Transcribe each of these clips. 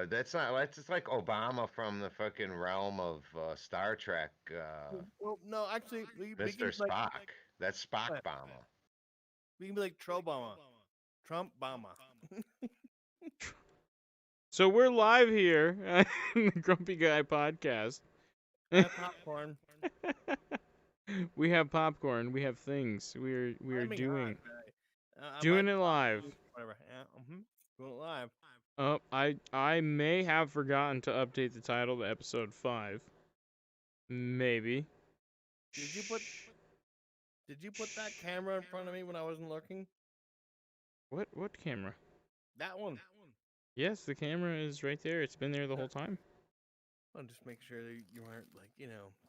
That's not. That's just like Obama from the fucking realm of Star Trek. Well, no, actually, we can Mr. be like Spock. That's Spock what? Bama. We can be like Trobama, Trump Bama. So we're live here in the Grumpy Guy podcast. I have popcorn. We have popcorn. We have things. We're Flaming hot. doing I might doing it live. whatever. Yeah, doing it live. Oh, I may have forgotten to update the title to episode 5. Maybe. Did you put Shh. Did you put that camera in front of me when I wasn't looking? What camera? That one. Yes, the camera is right there. It's been there the whole time. I'll just make sure that you weren't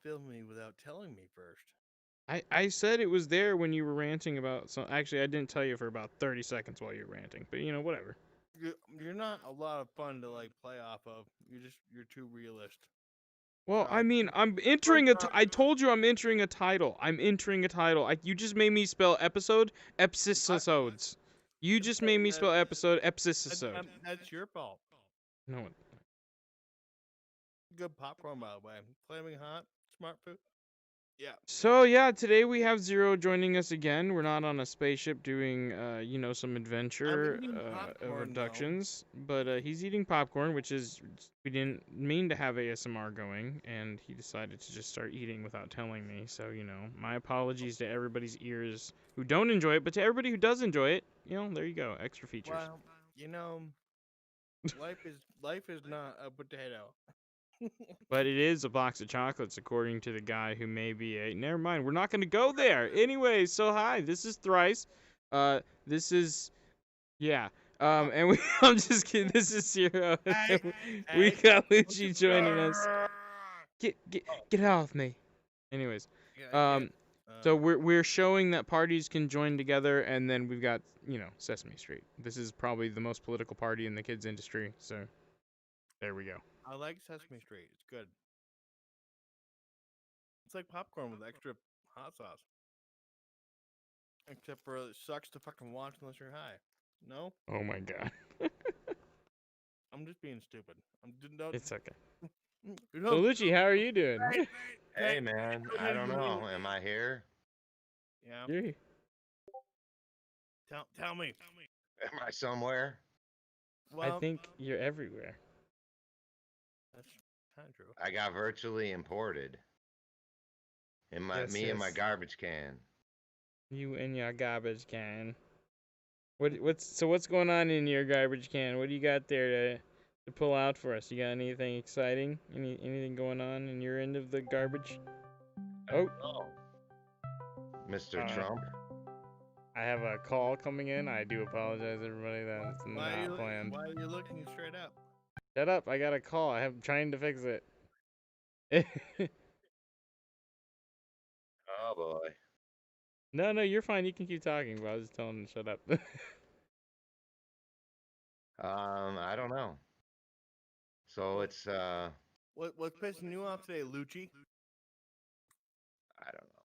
filming me without telling me first. I said it was there when you were ranting about some. Actually, I didn't tell you for about 30 seconds while you were ranting, but whatever. You're not a lot of fun to play off of. You're too realist. Well, I Sorry. mean, I'm entering I told you I'm entering a title. I'm entering a title. You just made me spell episode, episodes. You just made me spell episode, episode. That's your fault. No. Good popcorn, by the way. Flaming hot, smart food. Yeah. So yeah, today we have Zero joining us again. We're not on a spaceship doing, some adventure eating popcorn, abductions, but he's eating popcorn, which is we didn't mean to have ASMR going, and he decided to just start eating without telling me. So my apologies to everybody's ears who don't enjoy it, but to everybody who does enjoy it, there you go, extra features. Well, life is not a potato. But it is a box of chocolates, according to the guy who may be a. Never mind, we're not going to go there. Anyway, so hi, this is Thrice. This is, yeah. And I'm just kidding. This is Zero. We got Lucci joining us. Get off me. Anyways, so we're showing that parties can join together, and then we've got Sesame Street. This is probably the most political party in the kids industry. So there we go. I like Sesame Street. It's good. It's like popcorn with extra hot sauce. Except for it sucks to fucking watch unless you're high. No? Oh my god. I'm just being stupid. It's okay. So Lucci, how are you doing? Hey man, I don't know. Am I here? Yeah. You're here. Tell me. Am I somewhere? Well, I think you're everywhere. that's kind of true. I got virtually imported. In my Yes, and my yes. garbage can. You and your garbage can. What's going on in your garbage can? What do you got there to pull out for us? You got anything exciting? Anything going on in your end of the garbage? Oh, Mr. Trump. I have a call coming in. I do apologize, everybody. That's not planned. Why are you looking straight up? Shut up! I got a call. I'm trying to fix it. Oh boy. No, you're fine. You can keep talking, but I was just telling him to shut up. I don't know. So it's What's pissing you off today, Lucci? I don't know.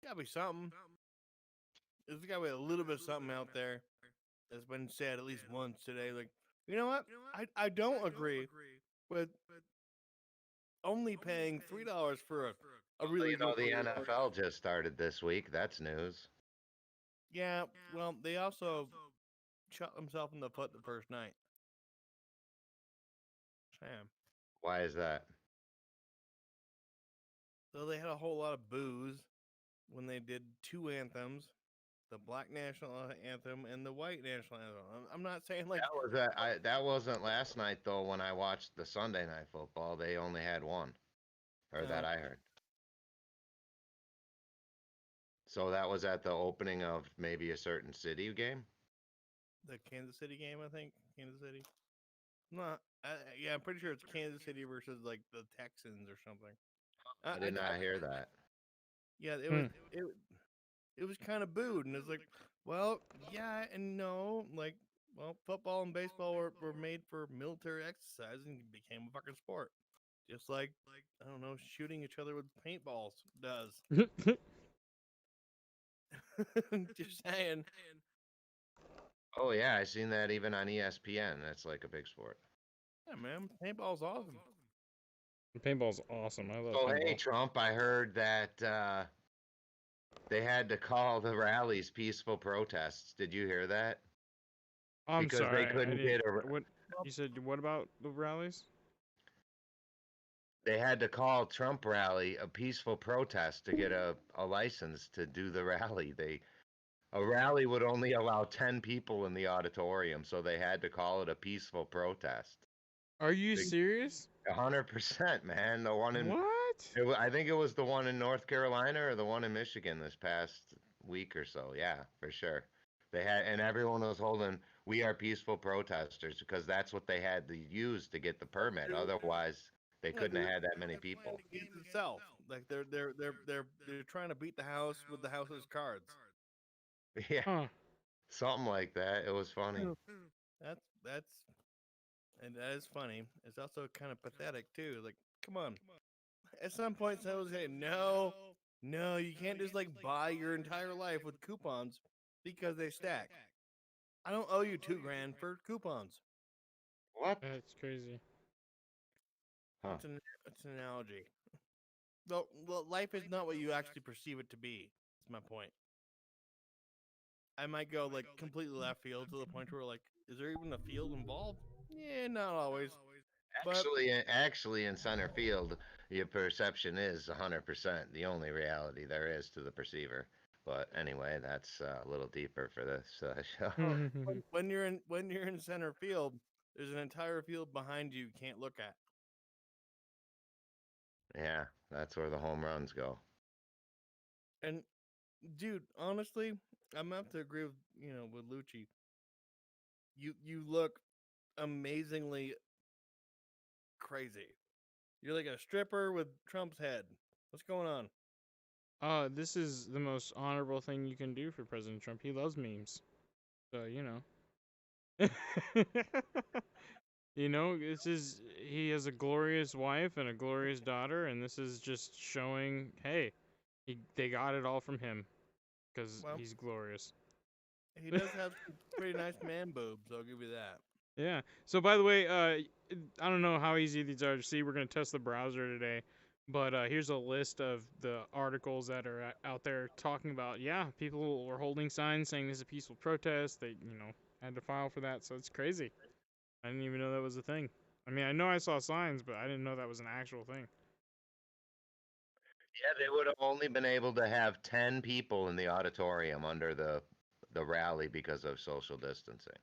Gotta be something. There's gotta be a little bit of something out there that's been said at least once today. Like, you know what? I don't agree with only paying $3 for a really You know, good the burger. NFL just started this week. That's news. Yeah, well, they also shot themselves in the foot the first night. Sam. Why is that? So they had a whole lot of booze when they did two anthems, the black national anthem and the white national anthem. I'm not saying like That wasn't last night though. When I watched the Sunday night football, they only had one, or that I heard. So that was at the opening of maybe a certain city game. The Kansas City game, I think. Kansas City. Not. Yeah, I'm pretty sure it's Kansas City versus like the Texans or something. I did not hear that. Yeah, it was kind of booed, and it's like, well, yeah and no. Like, well, football and baseball were made for military exercise and became a fucking sport, just like I don't know, shooting each other with paintballs does. Just saying. Oh yeah, I seen that even on ESPN. That's like a big sport. Yeah, man, paintball's awesome. Paintball's awesome. I love So paintball. hey, Trump, I heard that they had to call the rallies peaceful protests. Did you hear that? I'm Because sorry, they couldn't didn't. get a. What you said? What about the rallies? They had to call Trump rally a peaceful protest to get a license to do the rally. A rally would only allow 10 people in the auditorium, so they had to call it a peaceful protest. Are you They- serious? 100%, man. The one in What? I think it was the one in North Carolina or the one in Michigan this past week or so. Yeah, for sure. They had, and everyone was holding "We are peaceful protesters" because that's what they had to use to get the permit. Otherwise, they Yeah, couldn't have had that they're many playing people. the game itself. Like they're trying to beat the house with the house's cards. Yeah, Huh? something like that. It was funny. That's and that is funny. It's also kind of pathetic too. Like, come on. At some point, someone say, no, no, you can't just like buy your entire life with coupons because they stack. I don't owe you $2,000 for coupons. What? That's crazy. Huh. It's an analogy. Well, life is not what you actually perceive it to be. That's my point. I might go like completely left field to the point where like, is there even a field involved? Yeah, not always. But Actually, in center field, your perception is 100% the only reality there is to the perceiver. But anyway, that's a little deeper for this show. when you're in center field, there's an entire field behind you can't look at. Yeah, that's where the home runs go. And dude, honestly, I'm gonna have to agree with with Lucci. You look amazingly crazy. You're like a stripper with Trump's head. What's going on? This is the most honorable thing you can do for President Trump. He loves memes, so you know. You know, he has a glorious wife and a glorious daughter, and this is just showing, hey, they got it all from him, because Well, he's glorious. he does have some pretty nice man boobs. I'll give you that. Yeah. So by the way, I don't know how easy these are to see. We're gonna test the browser today, but here's a list of the articles that are out there talking about. Yeah, people were holding signs saying this is a peaceful protest. They, had to file for that. So it's crazy. I didn't even know that was a thing. I mean, I know I saw signs, but I didn't know that was an actual thing. Yeah, they would have only been able to have 10 people in the auditorium under the rally because of social distancing.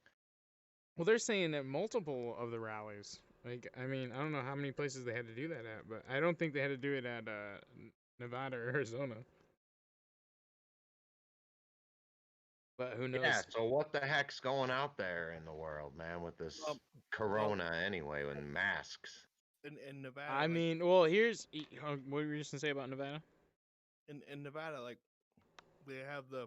Well, they're saying that multiple of the rallies. Like, I mean, I don't know how many places they had to do that at, but I don't think they had to do it at Nevada or Arizona. But who knows? Yeah, so what the heck's going out there in the world, man, with this corona anyway, with masks? In Nevada, I mean, well, what were you just gonna say about Nevada? in Nevada, like they have the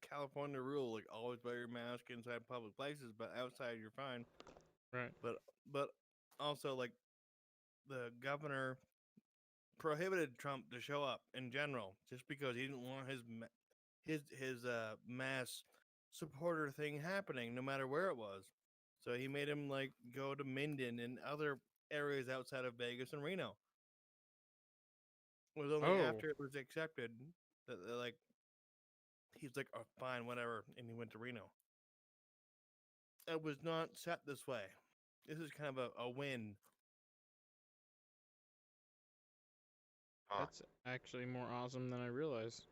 California rule, like always wear your mask inside public places, but outside you're fine. Right. But also like the governor prohibited Trump to show up in general just because he didn't want his mass supporter thing happening no matter where it was. So he made him like go to Minden and other areas outside of Vegas and Reno. It was only after it was accepted that like he's like, oh, fine, whatever, and he went to Reno. It was not set this way. This is kind of a win. That's actually more awesome than I realized.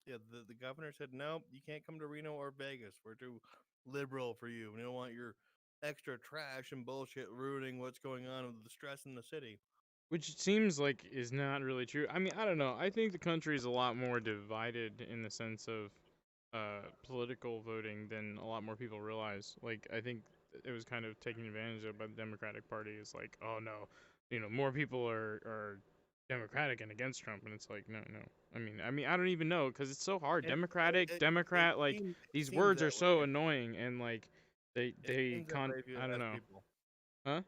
Yeah, the governor said, no, you can't come to Reno or Vegas. We're too liberal for you. We don't want your extra trash and bullshit ruining what's going on with the stress in the city. Which seems like is not really true. I mean, I don't know. I think the country is a lot more divided in the sense of political voting than a lot more people realize. Like, I think it was kind of taken advantage of by the Democratic Party. It's like, oh no, more people are Democratic and against Trump, and it's like, no. I mean, I don't even know because it's so hard. Democrat, like these words are so annoying, and like I don't know. Huh?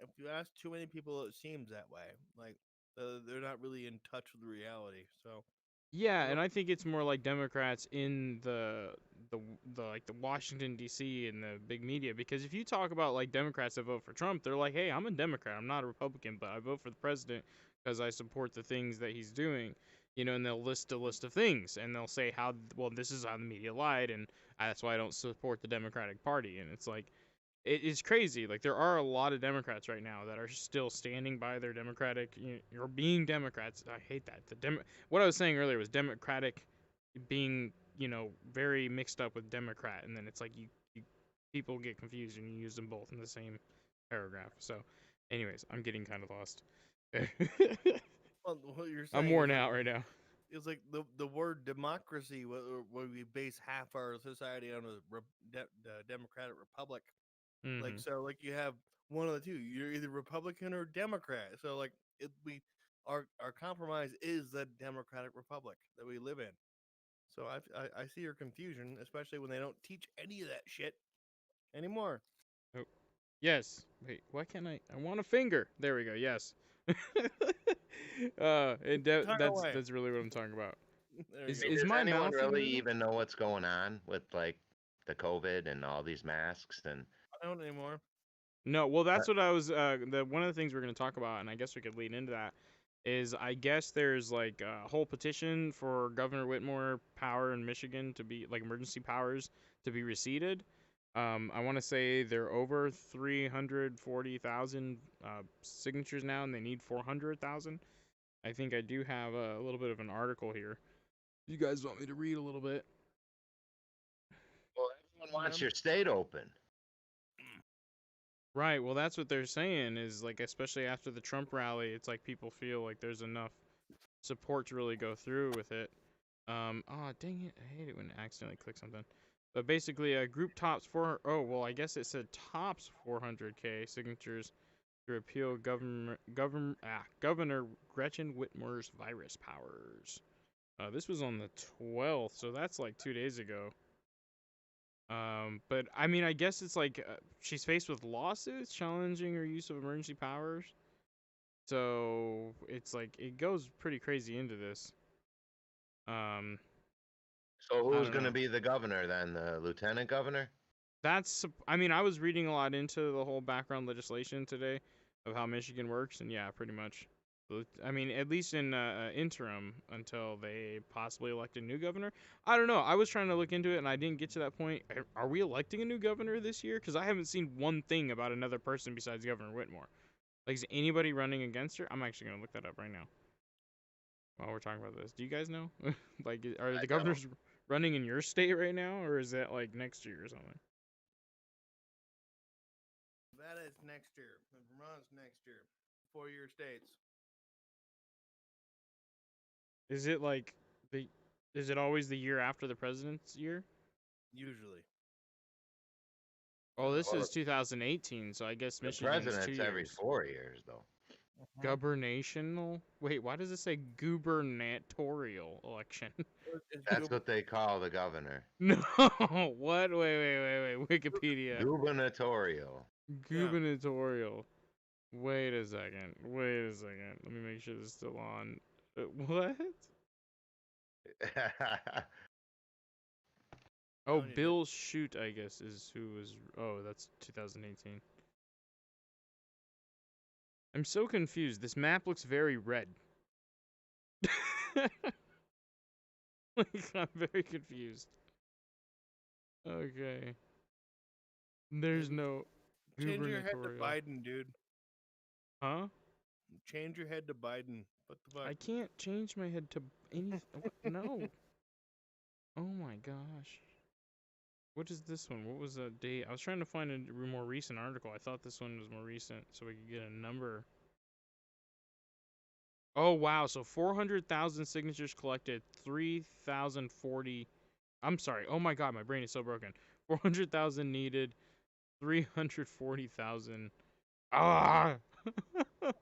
If you ask too many people, it seems that way. Like they're not really in touch with reality. So yeah, and I think it's more like Democrats in the the Washington D.C. and the big media, because if you talk about like Democrats that vote for Trump, they're like, hey, I'm a Democrat, I'm not a Republican, but I vote for the president because I support the things that he's doing, and they'll list a list of things and they'll say how, well, this is how the media lied, and that's why I don't support the Democratic Party. And it's like, it's crazy. Like, there are a lot of Democrats right now that are still standing by their Democratic, or being Democrats. I hate that. What I was saying earlier was Democratic being, very mixed up with Democrat, and then it's like you people get confused and you use them both in the same paragraph. So, anyways, I'm getting kind of lost. Well, what you're saying I'm worn out right now. It's like the word democracy, where we base half our society on a democratic republic. Like, Mhm. so, like, you have one of the two. You're either Republican or Democrat. So, like, our compromise is the democratic republic that we live in. So I see your confusion, especially when they don't teach any of that shit anymore. Oh, yes. Wait, why can't I want a finger. There we go. Yes. And Talk away. that's really what I'm talking about. There Is you go. is Does my anyone mouth really even- even know what's going on with like the COVID and all these masks and I don't anymore. No, well, that's what I was. One of the things we're going to talk about, and I guess we could lead into that, is I guess there's like a whole petition for Governor Whitmore power in Michigan to be like emergency powers to be receded. I want to say they're over 340,000 signatures now, and they need 400,000. I think I do have a little bit of an article here. You guys want me to read a little bit? well, everyone wants Yeah. your state open. Right. Well, that's what they're saying is like, especially after the Trump rally, it's like people feel like there's enough support to really go through with it. Oh, dang it. I hate it when I accidentally click something. But basically, a group tops I guess it said tops 400K signatures to repeal Governor Gretchen Whitmer's virus powers. This was on the 12th, so that's like 2 days ago. But I mean, I guess it's like she's faced with lawsuits challenging her use of emergency powers. So it's like it goes pretty crazy into this. So who's don't going to know. be the governor then? The lieutenant governor? I mean, I was reading a lot into the whole background legislation today of how Michigan works, and yeah, pretty much. I mean, at least in interim until they possibly elect a new governor. I don't know. I was trying to look into it, and I didn't get to that point. Are we electing a new governor this year? Because I haven't seen one thing about another person besides Governor Whitmore. Like, is anybody running against her? I'm actually gonna look that up right now while we're talking about this. Do you guys know? Like, are I the governors running in your state right now, or is that like next year or something? That is next year. Vermont's next year. 4-year states. Is it like is it always the year after the president's year? Usually. Oh, this Well, is 2018, so I guess The Michigan's 2 president's every years. 4 years, though. Gubernational? Wait, why does it say gubernatorial election? That's what they call the governor. No, what? Wait. Wikipedia. Gubernatorial. Gubernatorial. Wait a second. Let me make sure this is still on. What? Oh, Telling you, Bill Shute, I guess, is who was. Oh, that's 2018. I'm so confused. This map looks very red. Like, I'm very confused. Okay. There's no Change your head to gubernatorial. Biden, dude. Huh? Change your head to Biden. What the fuck? I can't change my head to anything. No. Oh my gosh. What is this one? What was the date? I was trying to find a more recent article. I thought this one was more recent so we could get a number. Oh wow, so 400,000 signatures collected, 3,040. I'm sorry. Oh my god, my brain is so broken. 400,000 needed, 340,000. Ah!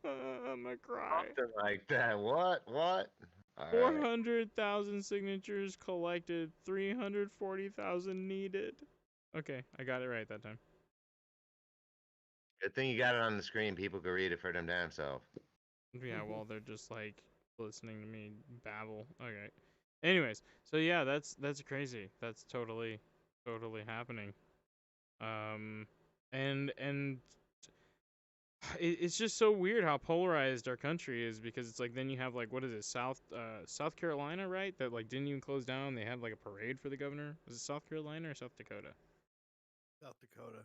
I'm gonna cry. Something like that. What? All right. 400,000 signatures collected, 340,000 needed. Okay, I got it right that time. Good thing you got it on the screen. People could read it for them damn self. Yeah, well, they're just like listening to me babble. Okay. Anyways, so yeah, that's crazy. That's totally totally happening. And it's just so weird how polarized our country is, because it's like then you have like, what is it, South Carolina, right? That like didn't even close down. They had like a parade for the governor. Was it South Carolina or South Dakota? South Dakota.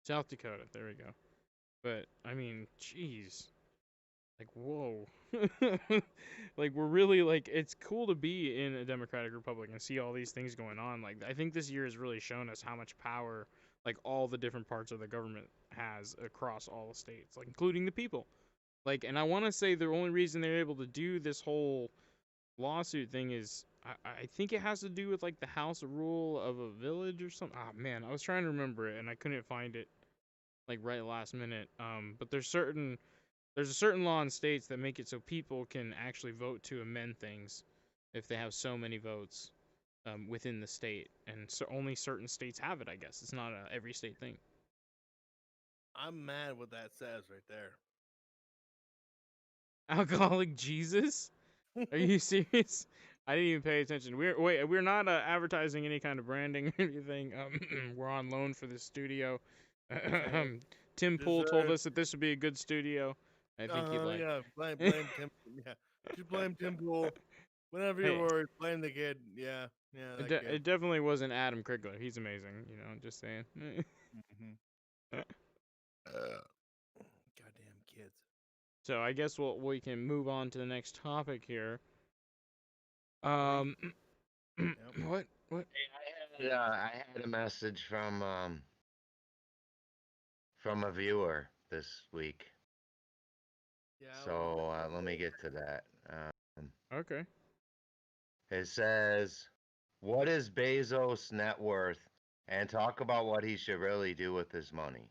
South Dakota. There we go. But I mean, jeez, like whoa, like we're really like, it's cool to be in a democratic republic and see all these things going on. Like I think this year has really shown us how much power like all the different parts of the government has across all the states, like including the people. Like, and I want to say the only reason they're able to do this whole lawsuit thing is I think it has to do with like the house rule of a village or something. Ah man, I was trying to remember it and I couldn't find it like right last minute. But there's a certain law in states that make it so people can actually vote to amend things if they have so many votes within the state, and so only certain states have it. I guess it's not a every state thing. I'm mad what that says right there. Alcoholic Jesus? Are you serious? I didn't even pay attention. We're not advertising any kind of branding or anything. We're on loan for the studio. Tim Pool told us that this would be a good studio. I think he'd like. Yeah, blame Tim. Yeah, just blame Tim Pool. Whenever you're worried, blame the kid. Yeah, that kid. It definitely wasn't Adam Krigler. He's amazing. You know, just saying. Goddamn kids. So I guess we can move on to the next topic here. Yep. What? Hey, I had a message from a viewer this week. Yeah. So let me get to that. Okay. It says, "What is Bezos' net worth?" And talk about what he should really do with his money.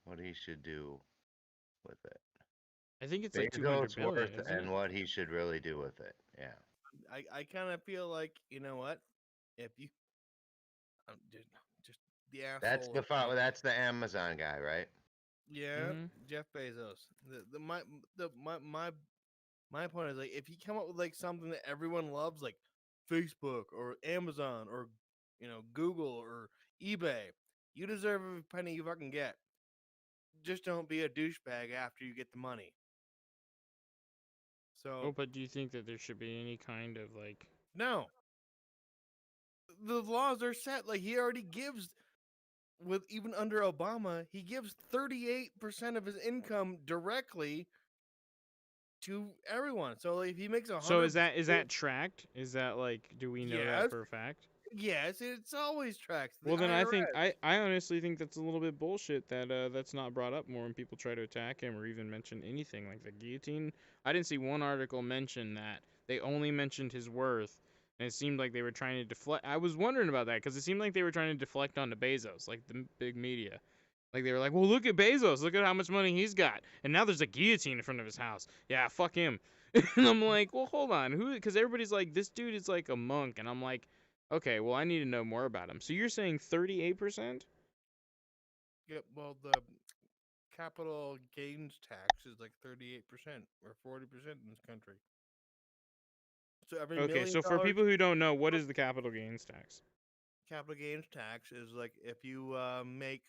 What he should do with it. I think it's like 200 billion, worth isn't and it? what he should really do with it. Yeah. I kind of feel like, you know what? If you just the asshole. That's the Amazon guy, right? Yeah, Jeff Bezos. My point is, like, if you come up with like something that everyone loves, like Facebook or Amazon or Google or eBay, you deserve every penny you fucking get. Just don't be a douchebag after you get the money. So, but do you think that there should be any kind of like? No. The laws are set. Like, he already gives, with even under Obama, he gives 38% of his income directly to everyone. So like, if he makes 100, so is that tracked? Is that like, do we know that for a fact? Yes, it's always tracked. Well, then I think I honestly think that's a little bit bullshit that that's not brought up more when people try to attack him or even mention anything like the guillotine. I didn't see one article mention that. They only mentioned his worth, and it seemed like they were trying to deflect. I was wondering about that because it seemed like they were trying to deflect onto Bezos, like the big media. Like they were like, well, look at Bezos, look at how much money he's got, and now there's a guillotine in front of his house. Yeah, fuck him. And I'm like, well, hold on, who? Because everybody's like, this dude is like a monk, and I'm like, okay, well, I need to know more about him. So you're saying 38%? Yep. Well, the capital gains tax is like 38% or 40% in this country. So every Okay, so for people who don't know, what is the capital gains tax? Capital gains tax is like if you make,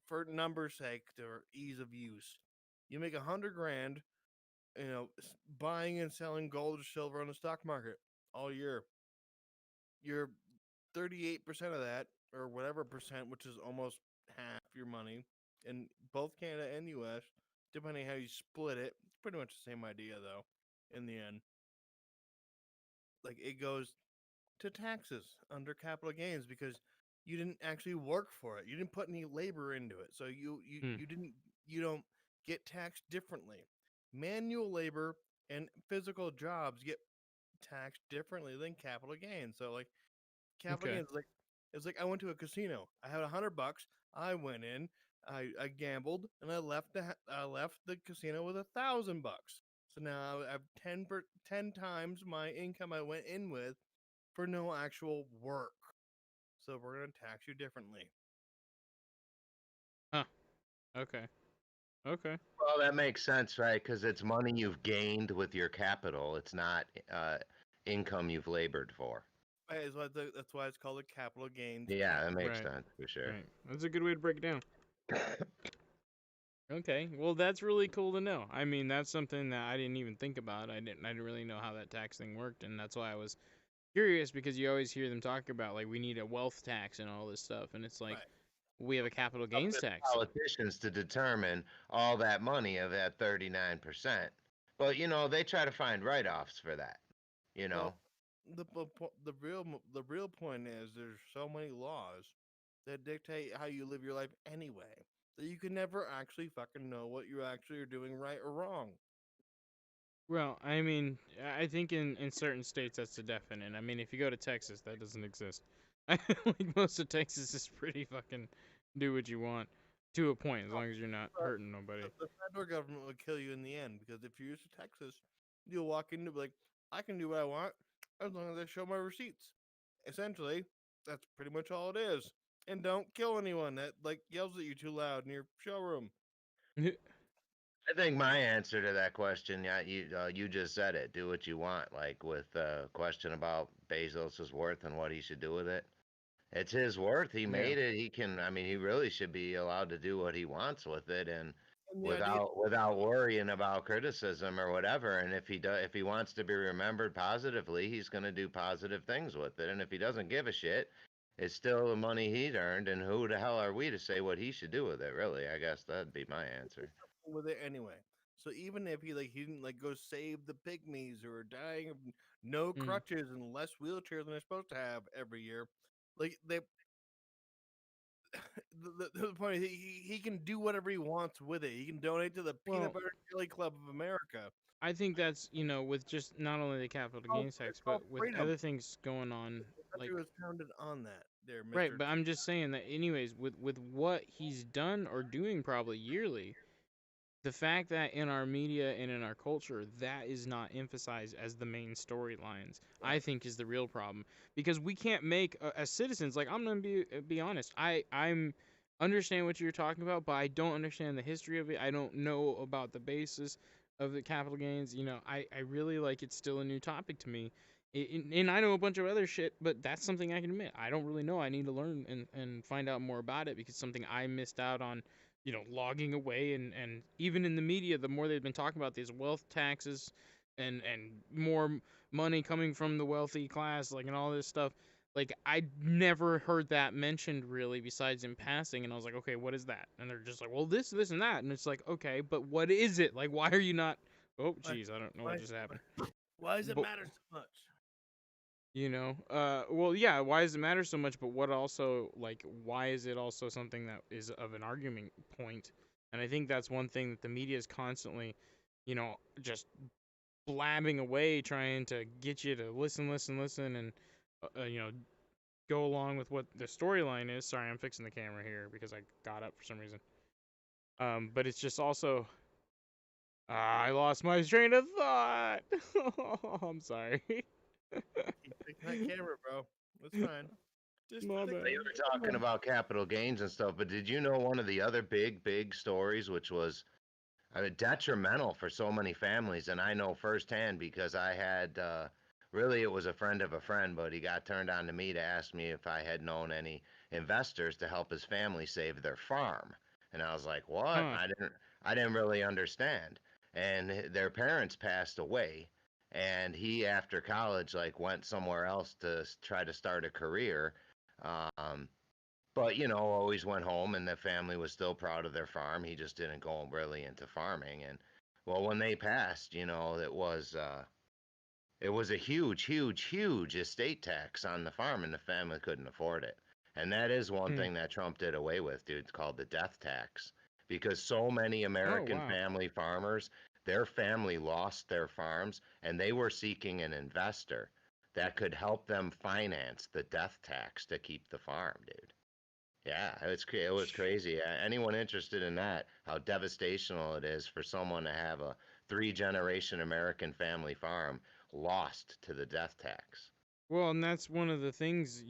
for number's sake or ease of use, you make $100,000, buying and selling gold or silver on the stock market all year. You're 38% of that, or whatever percent, which is almost half your money in both Canada and US, depending how you split it. It's pretty much the same idea though, in the end. Like, it goes to taxes under capital gains because you didn't actually work for it. You didn't put any labor into it. So you don't get taxed differently. Manual labor and physical jobs get taxed differently than capital gains. So like capital gains, it's like I went to a casino. I had $100. I went in, I gambled, and I left the casino with $1,000. So now I have 10 times my income I went in with for no actual work. So we're going to tax you differently. Huh. Okay. Well, that makes sense, right? Because it's money you've gained with your capital. It's not income you've labored for. That's why it's called a capital gains Yeah, tax. that makes Right. sense for sure. Right. That's a good way to break it down. Okay, well that's really cool to know. I mean, that's something that I didn't even think about. I didn't really know how that tax thing worked, and that's why I was curious, because you always hear them talk about like we need a wealth tax and all this stuff, and it's like Right. we have a capital Up gains to the tax. politicians to determine all that money of that 39%. But they try to find write-offs for that. You know. Well, the real point is there's so many laws that dictate how you live your life anyway that you can never actually fucking know what you actually are doing right or wrong. Well, I mean, I think in certain states that's a definite. I mean, if you go to Texas, that doesn't exist. I like most of Texas is pretty fucking do what you want to a point, as long as you're not But hurting nobody. the federal government will kill you in the end because if you're used to Texas, you'll walk into like, I can do what I want as long as I show my receipts. Essentially, that's pretty much all it is. And don't kill anyone that like yells at you too loud in your showroom. I think my answer to that question, yeah, you just said it. Do what you want. Like with the question about Bezos' worth and what he should do with it. It's his worth. He Yeah. made it. He can. I mean, he really should be allowed to do what he wants with it, and And the idea, without worrying about criticism or whatever. And if he wants to be remembered positively, he's going to do positive things with it. And if he doesn't give a shit, it's still the money he'd earned. And who the hell are we to say what he should do with it? Really, I guess that'd be my answer. with it anyway. So even if he didn't like go save the pygmies or dying of no Mm. crutches and less wheelchairs than they're supposed to have every year, like they the point is he can do whatever he wants with it. He can donate to the Well, Peanut Butter and Jelly Club of America. I think that's with just not only the capital gains tax, It's called but with freedom. other things going on, The like country was founded on that. There, Mr. right. But I'm just saying that, anyways, with what he's done or doing probably yearly, the fact that in our media and in our culture that is not emphasized as the main storylines, I think is the real problem, because we can't make as citizens, like, I'm gonna be honest, I'm understand what you're talking about, but I don't understand the history of it. I don't know about the basis of the capital gains. I really, like, it's still a new topic to me. And I know a bunch of other shit, but that's something I can admit I don't really know. I need to learn and find out more about it, because it's something I missed out on, logging away. And even in the media, the more they've been talking about these wealth taxes and more money coming from the wealthy class, like, and all this stuff, like, I never heard that mentioned really, besides in passing. And I was like, okay, what is that? And they're just like, well, this and that. And it's like, okay, but what is it? Like, why are you not? Oh, jeez, I don't know what just happened. Why does it But- matter so much? Well, yeah, why does it matter so much? But what also, like, why is it also something that is of an argument point? And I think that's one thing that the media is constantly, just blabbing away, trying to get you to listen, and, go along with what the storyline is. Sorry, I'm fixing the camera here because I got up for some reason. But it's just also, I lost my train of thought. I'm sorry. Keep fixing that camera, bro. That's fine. Just My fix bad. it. You were talking about capital gains and stuff, but did you know one of the other big stories, which was, I mean, detrimental for so many families? And I know firsthand because I had, really, it was a friend of a friend, but he got turned on to me to ask me if I had known any investors to help his family save their farm. And I was like, what? Huh. I didn't really understand. And their parents passed away. And he, after college, like went somewhere else to try to start a career. Um, but always went home, and the family was still proud of their farm. He just didn't go really into farming. And well, when they passed, it was a huge estate tax on the farm, and the family couldn't afford it. And that is one thing that Trump did away with, dude. It's called the death tax, because so many American wow. family farmers, their family lost their farms, and they were seeking an investor that could help them finance the death tax to keep the farm, dude. Yeah, it was crazy. Anyone interested in that, how devastational it is for someone to have a 3-generation American family farm lost to the death tax. Well, and that's one of the things,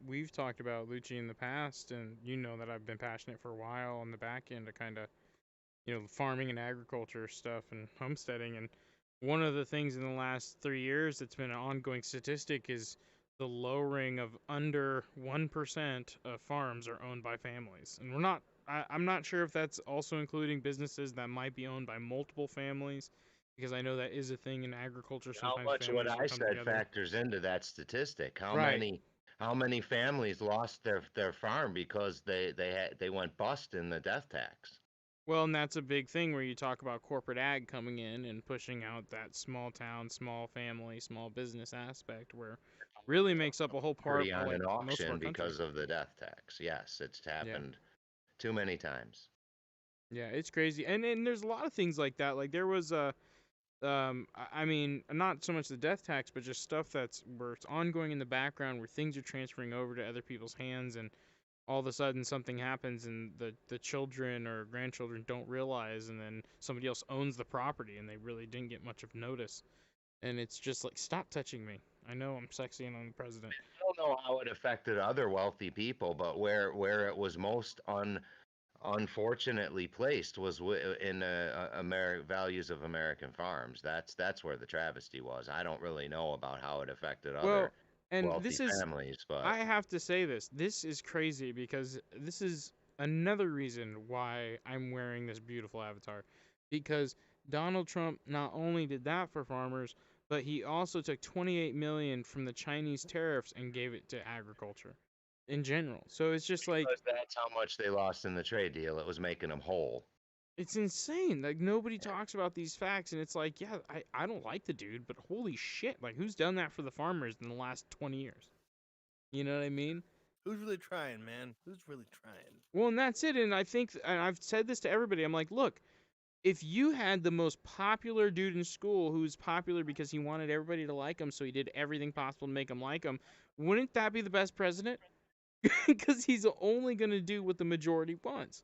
we've talked about, Lucci, in the past, and that I've been passionate for a while on the back end of kind of, farming and agriculture stuff and homesteading. And one of the things in the last 3 years that's been an ongoing statistic is the lowering of under 1% of farms are owned by families. And I'm not sure if that's also including businesses that might be owned by multiple families, because I know that is a thing in agriculture. How Sometimes much what families will I come said together. factors into that statistic? Right. How many families lost their farm because they went bust in the death tax? Well, and that's a big thing where you talk about corporate ag coming in and pushing out that small town, small family, small business aspect, where really makes up a whole part Pretty of on like an most of our auction country. because of the death tax. Yes, it's Yeah. happened too many times. Yeah, it's crazy. And there's a lot of things like that. Like there was I mean, not so much the death tax, but just stuff that's where it's ongoing in the background, where things are transferring over to other people's hands, and all of a sudden something happens, and the children or grandchildren don't realize, and then somebody else owns the property, and they really didn't get much of notice. And it's just like, stop touching me. I know I'm sexy and I'm the president. I don't know how it affected other wealthy people, but where it was most unfortunately placed was in values of American farms. That's where the travesty was. I don't really know about how it affected Well, other and wealthy this is, families, but I have to say this. This is crazy because this is another reason why I'm wearing this beautiful avatar. Because Donald Trump not only did that for farmers, but he also took 28 million from the Chinese tariffs and gave it to agriculture in general. So it's just like, because that's how much they lost in the trade deal. It was making them whole. it's insane. Like nobody talks about these facts, and it's like, yeah, I don't like the dude, but holy shit, like who's done that for the farmers in the last 20 years? You know what I mean? Who's really trying, man? Who's really trying? Well, and that's it. And I think, and I've said this to everybody. I'm like, look, if you had the most popular dude in school who's popular because he wanted everybody to like him, so he did everything possible to make him like him, wouldn't that be the best president? Because he's only going to do what the majority wants.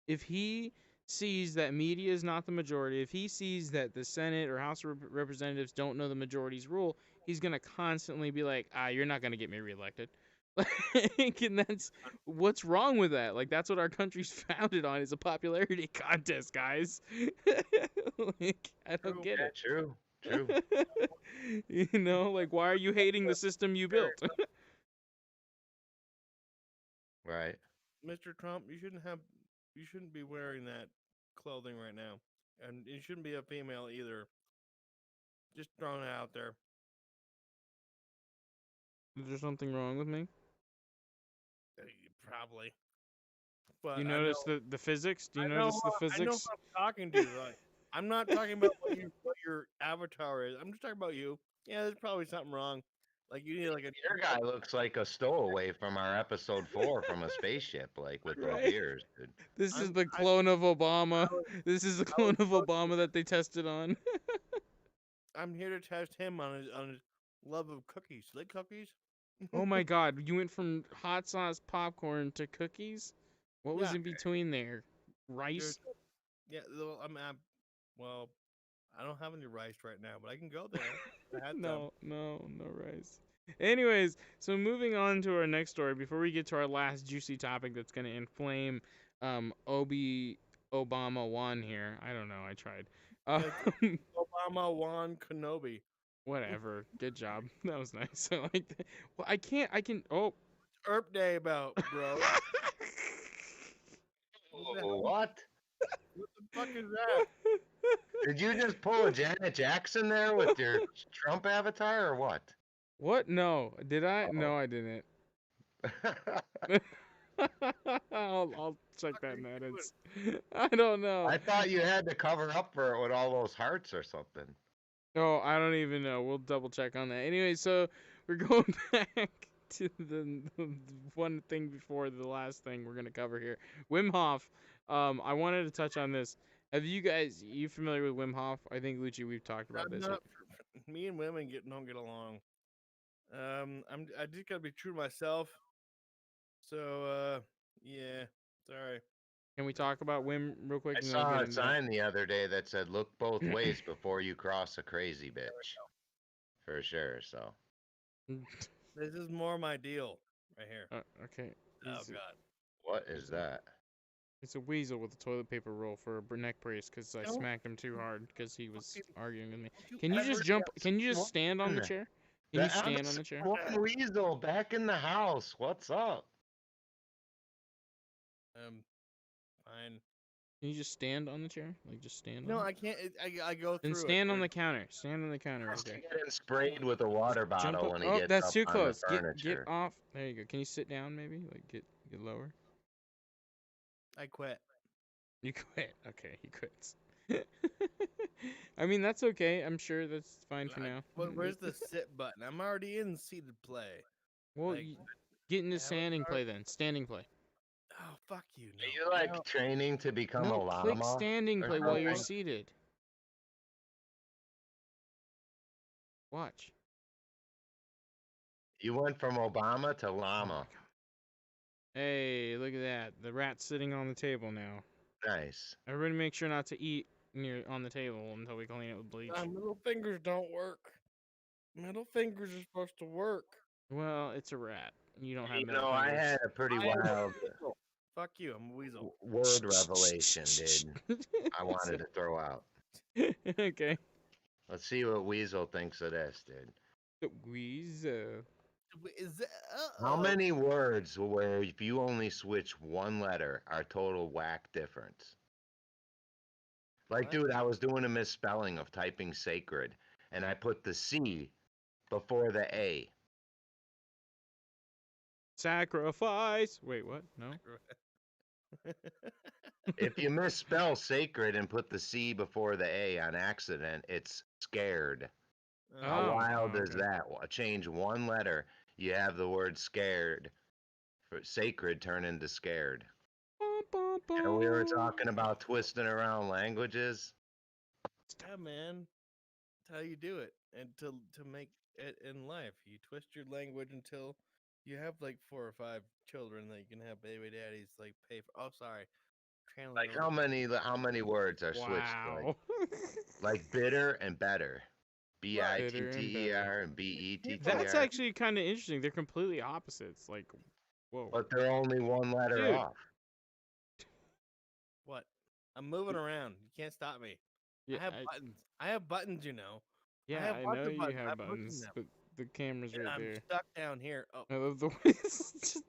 If he sees that media is not the majority, if he sees that the Senate or House of Representatives don't know the majority's rule, he's going to constantly be like, you're not going to get me reelected. Like, and that's what's wrong with that. Like, that's what our country's founded on, is a popularity contest, guys. Like, I don't get it. True. You know, like, why are you hating the system you built? Right. Mr. Trump, you shouldn't be wearing that clothing right now, and you shouldn't be a female either. Just throwing it out there. Is there something wrong with me? Probably. But You notice the physics? Do you notice the I know physics? who I'm talking to. Like, I'm not talking about what your avatar is. I'm just talking about you. Yeah, there's probably something wrong. Like you need like a Your guy looks like a stowaway from our episode 4 from a spaceship, like with those Right. ears, dude. This is I'm- the I- clone of Obama. This is the clone of supposed Obama that they tested on. I'm here to test him on his love of cookies. Like cookies? Oh my God! You went from hot sauce popcorn to cookies. What was Yeah. in between there? Rice? Yeah, well, I don't have any rice right now, but I can go there. I had some. No rice. Anyways, so moving on to our next story before we get to our last juicy topic that's gonna inflame Obama Wan here. I don't know. I tried. Obama Wan Kenobi. Whatever. Good job. That was nice. I like that. Well, I can. Oh. Erp Day about, bro. Oh, what? What the fuck is that? Did you just pull a Janet Jackson there with your Trump avatar or what? What? No. Did I? No, I didn't. I'll check that in edits. I don't know. I thought you had to cover up for it with all those hearts or something. Oh, I don't even know. We'll double check on that. Anyway, so we're going back to the one thing before the last thing we're gonna cover here. Wim Hof. I wanted to touch on this. Have you familiar with Wim Hof? I think Lucci, we've talked about this. Me and women don't get along. I just gotta be true to myself. So yeah, sorry. Can we talk about Wim real quick? I and then we'll saw get a into that? sign the other day that said, "Look both ways before you cross a crazy bitch." For sure. So. This is more my deal right here. Okay. Oh Easy. god. What is that? It's a weasel with a toilet paper roll for a neck brace because I Don't smacked him too hard because he was fucking- arguing with me. don't Can you just ever jump? get Can you just stand on the one? chair? Can you stand on That's the chair? one weasel back in the house. What's up? Fine. Can you just stand on the chair? Like just stand No, on it? I can't. I go through Then stand it. on the counter. Stand on the counter right He's there. getting sprayed with a water Jump bottle up. when he Oh, gets that's up too on close. the Get furniture. off. There you go. Can you sit down maybe? Like get lower. I quit. You quit. Okay, he quits. I mean that's okay. I'm sure that's fine for now. Where's the sit button? I'm already in seated play. Well, like, get into Avatar? standing play then. Standing play. Oh, fuck you. Are you like No. training to become a No, llama? click standing or play while you're something? seated. Watch. You went from Obama to Oh my llama. God. Hey, look at that. The rat's sitting on the table now. Nice. Everybody make sure not to eat on the table until we clean it with bleach. My middle fingers don't work. Middle fingers are supposed to work. Well, it's a rat. You don't have You middle know, I fingers. had a pretty I am a wild weasel. Fuck you. I'm a weasel. word revelation, dude. I wanted to throw out. Okay. Let's see what Weasel thinks of this, dude. The Weasel. Is that, How many words where if you only switch one letter are total whack difference? Like, What? dude, I was doing a misspelling of typing sacred, and I put the C before the A. Sacrifice. Wait, what? No. If you misspell sacred and put the C before the A on accident, it's scared. How Oh, wild is okay. that? Change one letter, you have the word scared. For sacred turn into scared. Bum, bum, And we were bum. talking about twisting around languages. Yeah, man. That's how you do it. And to make it in life, you twist your language until you have like 4 or 5 children that you can have baby daddies like pay for. Oh, sorry. Like how many words are switched? Wow. Like bitter and better. Bitter and BITTER and BETTR. That's actually kind of interesting. They're completely opposites. Like, whoa. But they're only one letter Dude. off. What? I'm moving around. You can't stop me. Yeah, I have buttons. I have buttons, you know. yeah, have I lots know of you buttons. have I'm pushing buttons, them. but the camera's And right I'm there. stuck down here. Oh, I love the way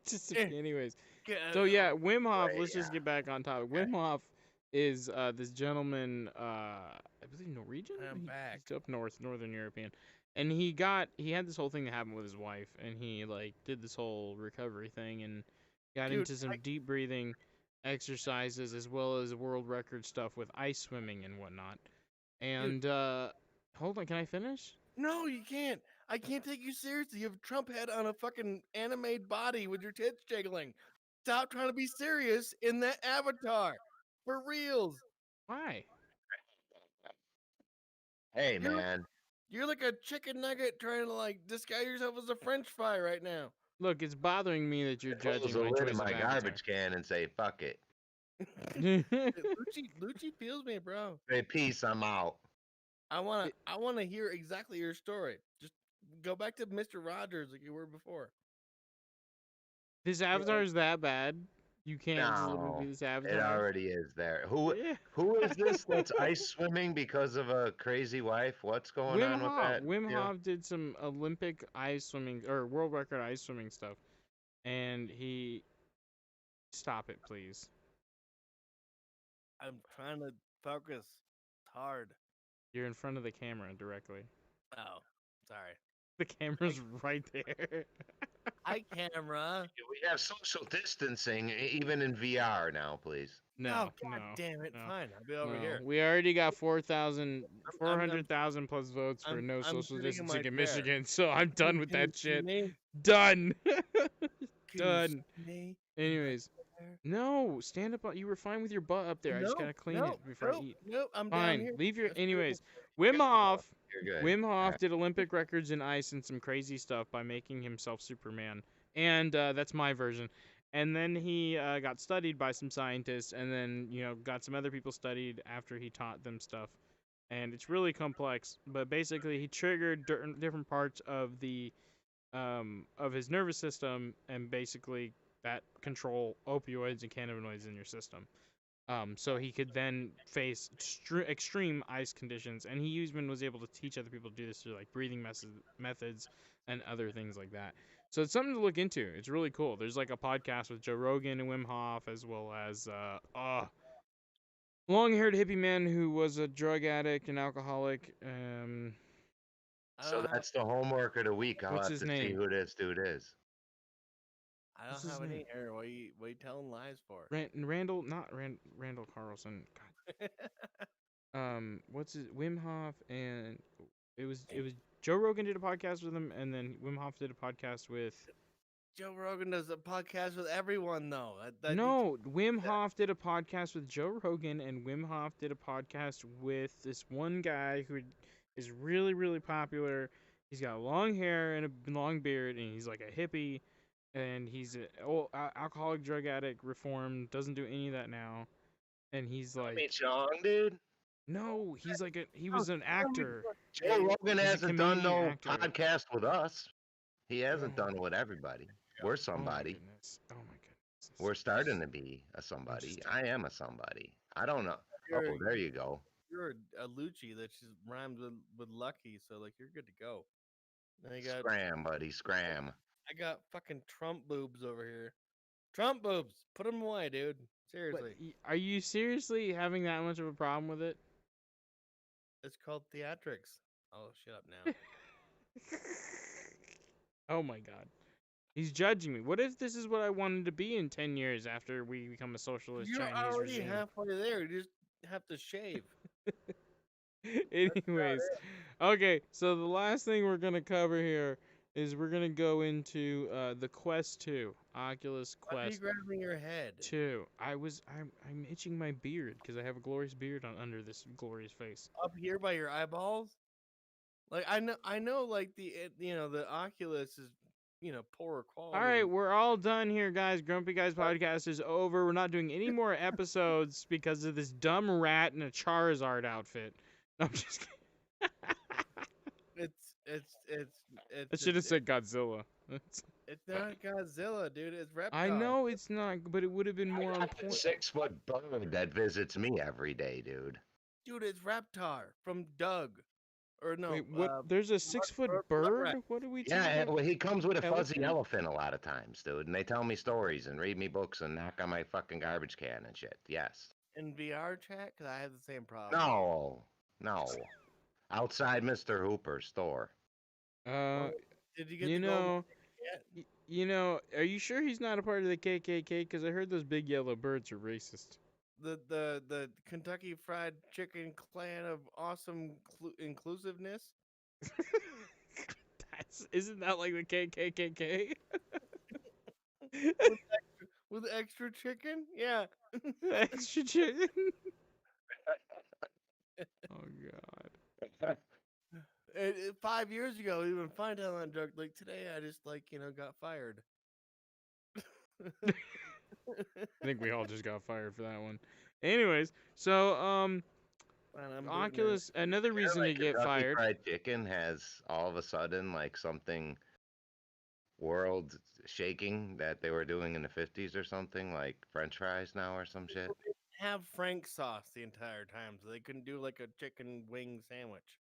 just Eh. anyways. get So yeah, Wim Hof. Right, Let's just yeah. get back on topic. Wim Hof is this gentleman, I believe Norwegian. I'm back. He's up north, Northern European, and he had this whole thing that happened with his wife, and he like did this whole recovery thing and got Dude, into some deep breathing exercises as well as world record stuff with ice swimming and whatnot. And hold on, can I finish? No, you can't. I can't take you seriously. You have a Trump head on a fucking animated body with your tits jiggling. Stop trying to be serious in that avatar. For reals. Why? Hey, You're- man. You're like a chicken nugget trying to like disguise yourself as a French fry right now. Look, it's bothering me that you're Close judging the my lid choice of my of avatar. garbage can and say, fuck it. Lucci feels me, bro. Say, peace, I'm out. I wanna hear exactly your story. Just go back to Mr. Rogers like you were before. This avatar is that bad? You can't just let me No, be this It avatar? already is there. Who Yeah. who is this that's ice swimming because of a crazy wife? What's going Wim on with Hof. that? Wim deal? Hof did some Olympic ice swimming or world record ice swimming stuff, and he. Stop it, please. I'm trying to focus. It's hard. You're in front of the camera directly. Oh, sorry. The camera's right there. Hi, camera. We have social distancing even in VR now, please. No, Oh, God no. damn it. no, Fine. I'll be over no. here. We already got 400,000 plus votes for I'm- no I'm social sitting in distancing my in chair. Michigan, so I'm done with Can you that see shit. me? Done. Can you Done. see me? Anyways, there? no, stand up. You were fine with your butt up there. I just No, gotta clean no, it before no, I eat. no, I'm down Fine, here. leave your. That's Anyways, beautiful. Wim Hof. You're good. Wim Hof Alright. did Olympic records in ice and some crazy stuff by making himself Superman, and that's my version. And then he got studied by some scientists, and then got some other people studied after he taught them stuff. And it's really complex, but basically he triggered different parts of the of his nervous system, and basically that control opioids and cannabinoids in your system. So he could then face extreme ice conditions, and he even was able to teach other people to do this through like breathing methods and other things like that. So it's something to look into. It's really cool. There's like a podcast with Joe Rogan and Wim Hof, as well as long-haired hippie man who was a drug addict and alcoholic. So that's the homework of the week. I'll What's have his to see name? who this dude is. I What's don't his have any name? hair. What are you telling lies for? Randall, not Randall Carlson. God. What's his Wim Hof, and it was Joe Rogan did a podcast with him, and then Wim Hof did a podcast with. Joe Rogan does a podcast with everyone, though. No, Wim Hof did a podcast with Joe Rogan, and Wim Hof did a podcast with this one guy who is really, really popular. He's got long hair and a long beard, and he's like a hippie, and he's an alcoholic, drug addict, reformed, doesn't do any of that now, and he's like, Chong, dude. no, he's like he was an actor. Joe Rogan He's a hasn't done no comedian actor. podcast with us. He hasn't Oh. done it with everybody. We're somebody. Oh my goodness. We're starting to be a somebody. I am a somebody. I don't know. You're, Oh, there you go. you're a Lucci that just rhymes with lucky, so like you're good to go. Then I got Scram, buddy, scram. I got fucking Trump boobs over here. Trump boobs, put them away, dude. Seriously, Are you seriously having that much of a problem with it? it's called theatrics. Oh, shut up now. Oh my god. He's judging me. What if this is what I wanted to be in 10 years after we become a socialist You're Chinese already regime? halfway there. You just have to shave. Anyways, okay, so the last thing we're going to cover here is we're going to go into the Quest 2, Oculus Why are you Quest grabbing your head? 2. I'm itching my beard because I have a glorious beard under this glorious face. Up here by your eyeballs? Like I know like the Oculus is poorer quality. All right, we're all done here, guys. Grumpy Guys podcast is over. We're not doing any more episodes because of this dumb rat in a Charizard outfit. No, I'm just kidding. I should have said Godzilla. It's not Godzilla, dude. It's Reptar. I know it's not, but it would have been more on I got a point. 6-foot bird that visits me every day, dude. Dude, it's Reptar from Doug. Or no, Wait, what? There's a 6-foot bird? rat. What are we talking Yeah, about? well, he comes with a fuzzy Elephant? elephant a lot of times, dude. And they tell me stories and read me books and knock on my fucking garbage can and shit. Yes. in VR chat? Because I have the same problem. No. Outside Mr. Hooper's store. Did you get You the know, yet? are you sure he's not a part of the KKK? Because I heard those big yellow birds are racist. The Kentucky Fried Chicken clan of awesome inclusiveness? Isn't that like the KKK? With extra chicken? Yeah. Extra chicken. Oh god. 5 years ago, we would find out that joke. Like today, I just got fired. I think we all just got fired for that one. Anyways, so Man, I'm Oculus, another reason to get Kentucky fired. Fried Chicken has all of a sudden like something world shaking that they were doing in the 50s or something, like French fries now or some shit. have Frank sauce the entire time, so they couldn't do like a chicken wing sandwich.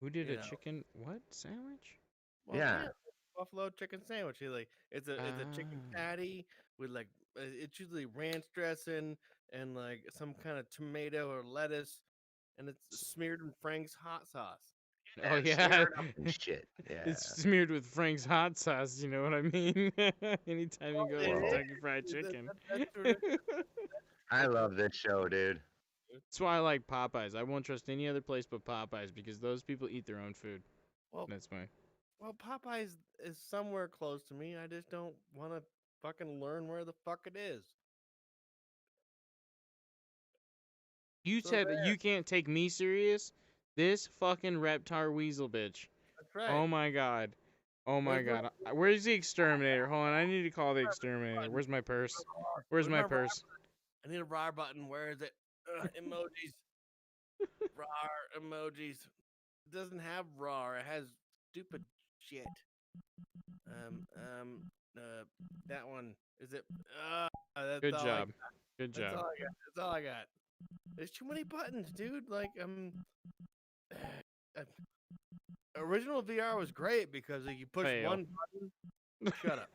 Who did you a know. chicken what sandwich? Well, Yeah. buffalo chicken sandwich. It's a chicken Ah. patty with like it's usually ranch dressing and like some kind of tomato or lettuce, and it's smeared in Frank's hot sauce. Oh Stir yeah, it up and shit. Yeah. it's smeared with Frank's hot sauce. You know what I mean? Anytime you go to Well, Kentucky Fried Chicken. I love this show, dude. That's why I like Popeyes. I won't trust any other place but Popeyes because those people eat their own food. Well, That's why. well, Popeyes is somewhere close to me. I just don't want to fucking learn where the fuck it is. You So said that there. you can't take me serious. This fucking Reptar Weasel bitch. That's right. Oh my god. Oh my Where's god. Where's the exterminator? Hold on, I need to call the exterminator. Where's my purse? Where's my purse? I need a RAR button. Where is it? Emojis. RAR emojis. It doesn't have RAR. It has stupid shit. that one. Is it? That's Good all job. Good That's job. all I got. That's all I got. There's too many buttons, dude. Like, uh, original VR was great because like, you push Fail. one button. Shut up.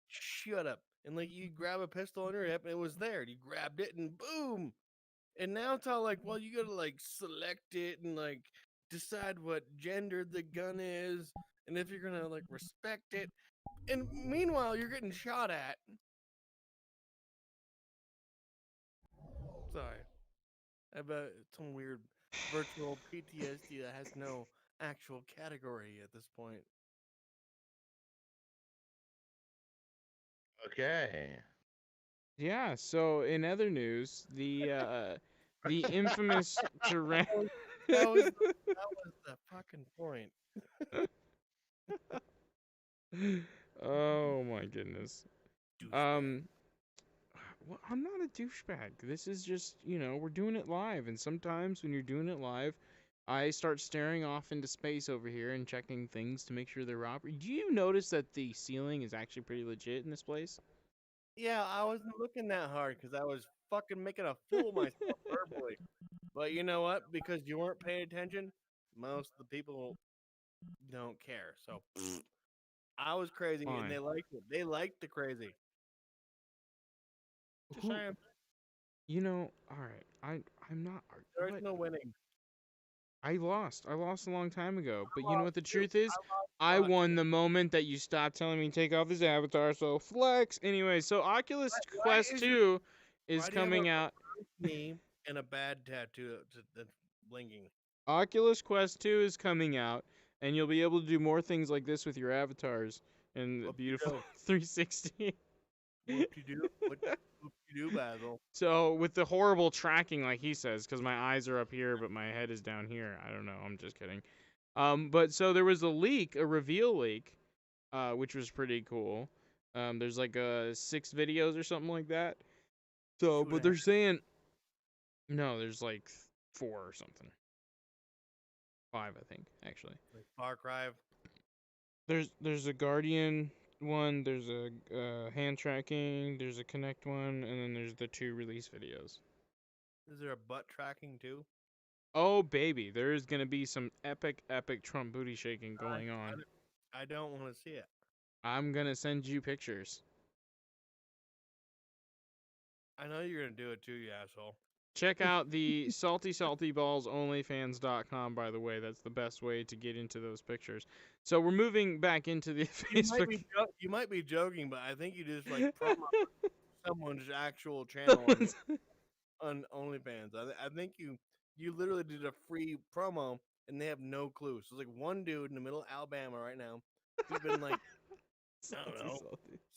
Shut up. And like you grab a pistol on your hip and it was there. You grabbed it and boom. And now it's all like, well, you gotta like select it and like decide what gender the gun is and if you're gonna like respect it. And meanwhile, you're getting shot at. Sorry. I have some weird virtual PTSD that has no actual category at this point. Okay. Yeah, so in other news, the infamous tyrann That was the fucking point. Oh my goodness. Douchebag. Well, I'm not a douchebag. This is just, we're doing it live, and sometimes when you're doing it live, I start staring off into space over here and checking things to make sure they're operating. Do you notice that the ceiling is actually pretty legit in this place? Yeah, I wasn't looking that hard because I was fucking making a fool of myself verbally. But you know what? Because you weren't paying attention, most of the people don't care. So I was crazy and they Fine. liked it. They liked the crazy. Just Who, saying, all right. I'm not. there's What? no winning. I lost. I lost a long time ago. But you know lost what the too. truth is? I I lost won the moment that you stopped telling me to take off this avatar. So flex. Anyway, so Oculus Why Quest is 2 is why do you have coming a out. knee and a bad tattoo that's blinking? Oculus Quest 2 is coming out, and you'll be able to do more things like this with your avatars in the beautiful Whoop-de-doo. 360. What you do? What you do, Basil? So with the horrible tracking, like he says, because my eyes are up here but my head is down here. I don't know. I'm just kidding. But so there was a leak, a reveal leak, which was pretty cool. There's like 6 videos or something like that. So, Two but and a they're half. saying no, there's like 4 or something. 5, I think, actually. Like Far Cry. There's a Guardian one, there's a hand tracking, there's a Connect one, and then there's the 2 release videos. Is there a butt tracking too? Oh baby, there is gonna be some epic Trump booty shaking going on. I don't want to see it. I'm gonna send you pictures. I know you're gonna do it too, you asshole. Check out the saltyballsonlyfans.com, by the way. That's the best way to get into those pictures. So we're moving back into the Facebook. You might be joking, but I think you just like promo someone's actual channel on OnlyFans. I think you literally did a free promo and they have no clue. So it's like one dude in the middle of Alabama right now who's been like I don't know,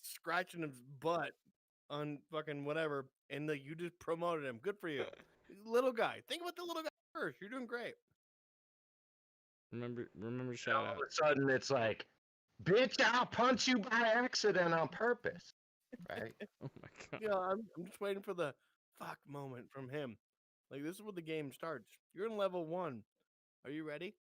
scratching his butt on fucking whatever, and like you just promoted him. Good for you, little guy. Think about the little guy first. You're doing great. Remember, All shout out. of a sudden, it's like, bitch, I'll punch you by accident on purpose. Right? Oh my god. Yeah, I'm just waiting for the fuck moment from him. Like this is where the game starts. You're in level 1. Are you ready?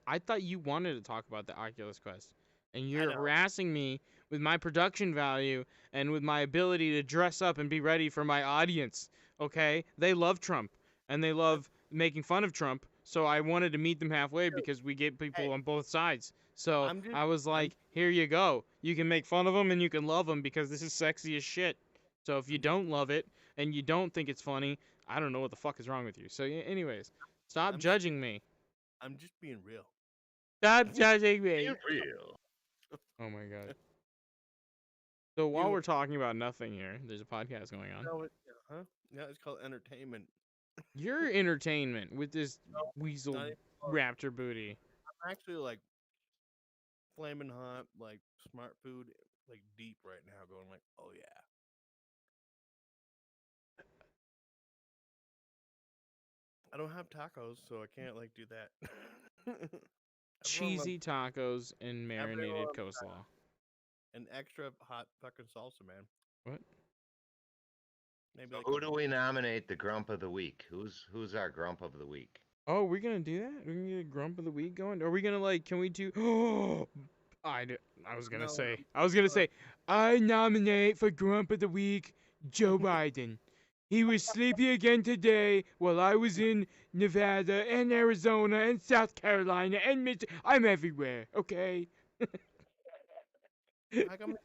I thought you wanted to talk about the Oculus Quest, and you're know. harassing me with my production value and with my ability to dress up and be ready for my audience. Okay, they love Trump and they love making fun of Trump, so I wanted to meet them halfway because we get people on both sides. So I was like, here you go. You can make fun of them and you can love them because this is sexy as shit. So if you don't love it and you don't think it's funny, I don't know what the fuck is wrong with you. So anyways, stop judging me. I'm just being real. Stop judging me. Be real. Oh my god. So while we're talking about nothing here, there's a podcast going on. No, yeah, it's called entertainment. Your entertainment with this weasel not even raptor booty. I'm actually like flaming hot, like smart food, like deep right now, going like, oh yeah. I don't have tacos, so I can't like do that. Cheesy tacos and marinated coleslaw. An extra hot fucking salsa, man. What? Maybe So like who do we nominate the Grump of the Week? Who's our Grump of the Week? Oh, we're gonna do that? We're gonna get a Grump of the Week going? Are we gonna can we do I was gonna No, say. I nominate for Grump of the Week Joe Biden. He was sleepy again today while I was in Nevada and Arizona and South Carolina and I'm everywhere. Okay. How come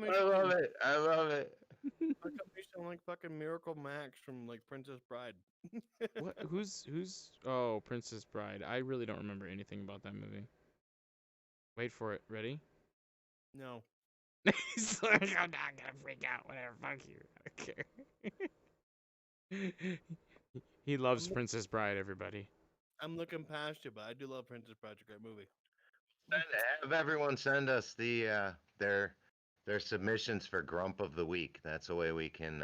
I love it. I love it. How come you sound like fucking Miracle Max from like Princess Bride? What? Who's? Oh, Princess Bride. I really don't remember anything about that movie. Wait for it. Ready? No. He's like, I'm not gonna freak out. Whatever. Fuck you. I don't care. He loves Princess Bride. Everybody. I'm looking past you, but I do love Princess Bride. It's a great movie. Have everyone send us the their submissions for Grump of the Week. That's the way we can.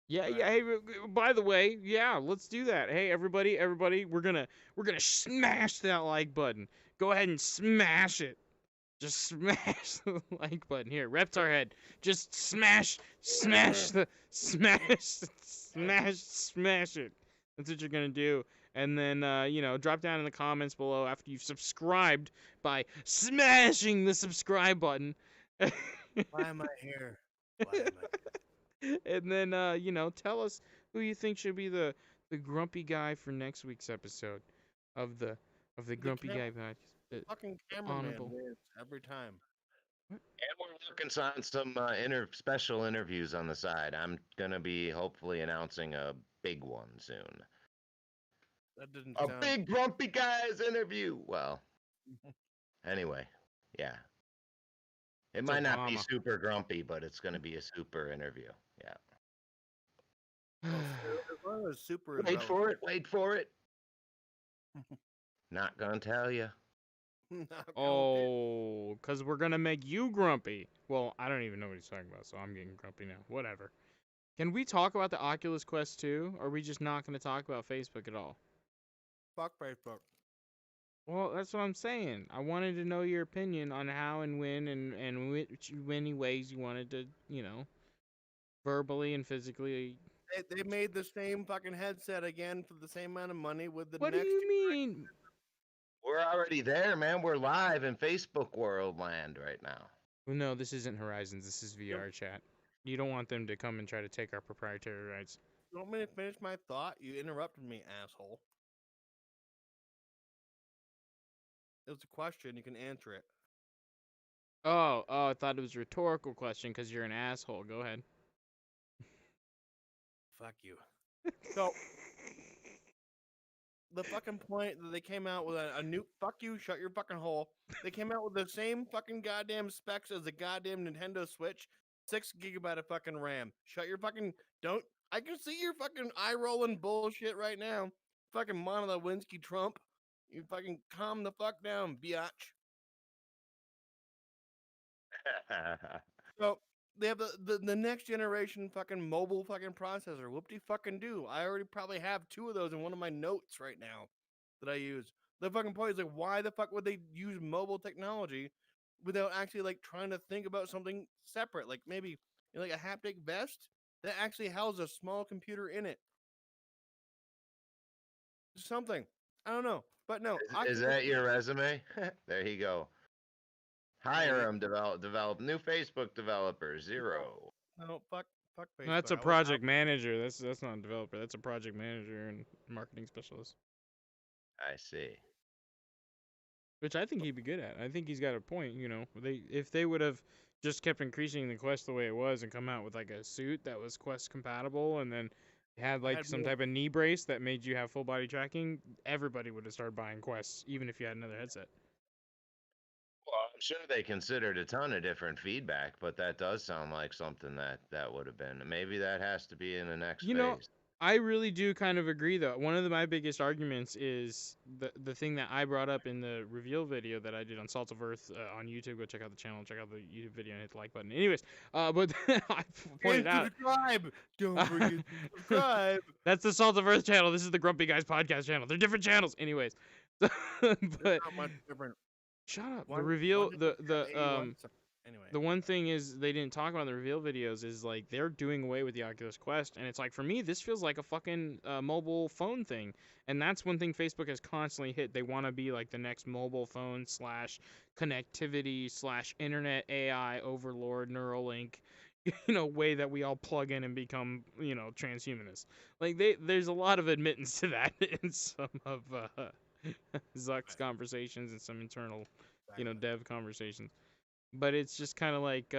Yeah, Right. yeah. Hey, by the way, yeah, let's do that. Hey, everybody, we're gonna smash that like button. Go ahead and smash it. Just smash the like button. Here, Reptar Head. Just smash it. That's what you're gonna do. And then, drop down in the comments below after you've subscribed by smashing the subscribe button. Why am I here? Why am I here? And then, tell us who you think should be the grumpy guy for next week's episode of the Grumpy Guy podcast. Fucking cameraman Honorable. wins every time. And we're working on some special interviews on the side. I'm gonna be hopefully announcing a big one soon. That didn't A sound. big Grumpy Guys interview. Well, anyway, yeah. It might not be Obama. super grumpy, but it's gonna be a super interview. Yeah. As long as super. Wait for it. Wait for it. Not gonna tell you. Oh, because we're going to make you grumpy. Well, I don't even know what he's talking about, so I'm getting grumpy now. Whatever. Can we talk about the Oculus Quest 2? Or are we just not going to talk about Facebook at all? Fuck Facebook. Well, that's what I'm saying. I wanted to know your opinion on how and when and which many ways you wanted to, verbally and physically. They made the same fucking headset again for the same amount of money with the What do next. you mean? We're already there, man. We're live in Facebook world land right now. Well, no, this isn't Horizons. This is VR chat. You don't want them to come and try to take our proprietary rights. You want me to finish my thought? You interrupted me, asshole. It was a question. You can answer it. Oh, I thought it was a rhetorical question because you're an asshole. Go ahead. Fuck you. So, the fucking point that they came out with a new. Fuck you, shut your fucking hole. They came out with the same fucking goddamn specs as the goddamn Nintendo Switch. 6 gigabyte of fucking RAM. Shut your fucking. Don't. I can see your fucking eye rolling bullshit right now. Fucking Monica Lewinsky Trump. You fucking calm the fuck down, biatch. So they have the next generation fucking mobile fucking processor. Whoop-de fucking do. I already probably have 2 of those in one of my notes right now that I use. The fucking point is like, why the fuck would they use mobile technology without actually like trying to think about something separate? Like maybe like a haptic vest that actually houses a small computer in it. Something. I don't know. But no. Is that your resume? There you go. Hire them, develop new Facebook developers, 0. No, fuck Facebook. No, that's a project manager. That's not a developer. That's a project manager and marketing specialist. I see. Which I think he'd be good at. I think he's got a point. If they would have just kept increasing the Quest the way it was and come out with like a suit that was Quest compatible and then had like some type of knee brace that made you have full body tracking, everybody would have started buying Quests, even if you had another headset. Well, I'm sure they considered a ton of different feedback, but that does sound like something that would have been. Maybe that has to be in the next phase. I really do kind of agree, though. One of my biggest arguments is the thing that I brought up in the reveal video that I did on Salt of Earth on YouTube. Go check out the channel, check out the YouTube video, and hit the like button. Anyways, but I pointed out. Subscribe. Don't forget to subscribe. That's the Salt of Earth channel. This is the Grumpy Guys podcast channel. They're different channels. Anyways, but Not much different. shut up. One- the reveal, one is the Anyway, The one thing is they didn't talk about in the reveal videos is like they're doing away with the Oculus Quest, and it's like for me this feels like a fucking mobile phone thing, and that's one thing Facebook has constantly hit. They want to be like the next mobile phone / connectivity / internet AI overlord Neuralink, way that we all plug in and become transhumanists. Like there's a lot of admittance to that in some of Zuck's conversations and some internal dev conversations. But it's just kind of like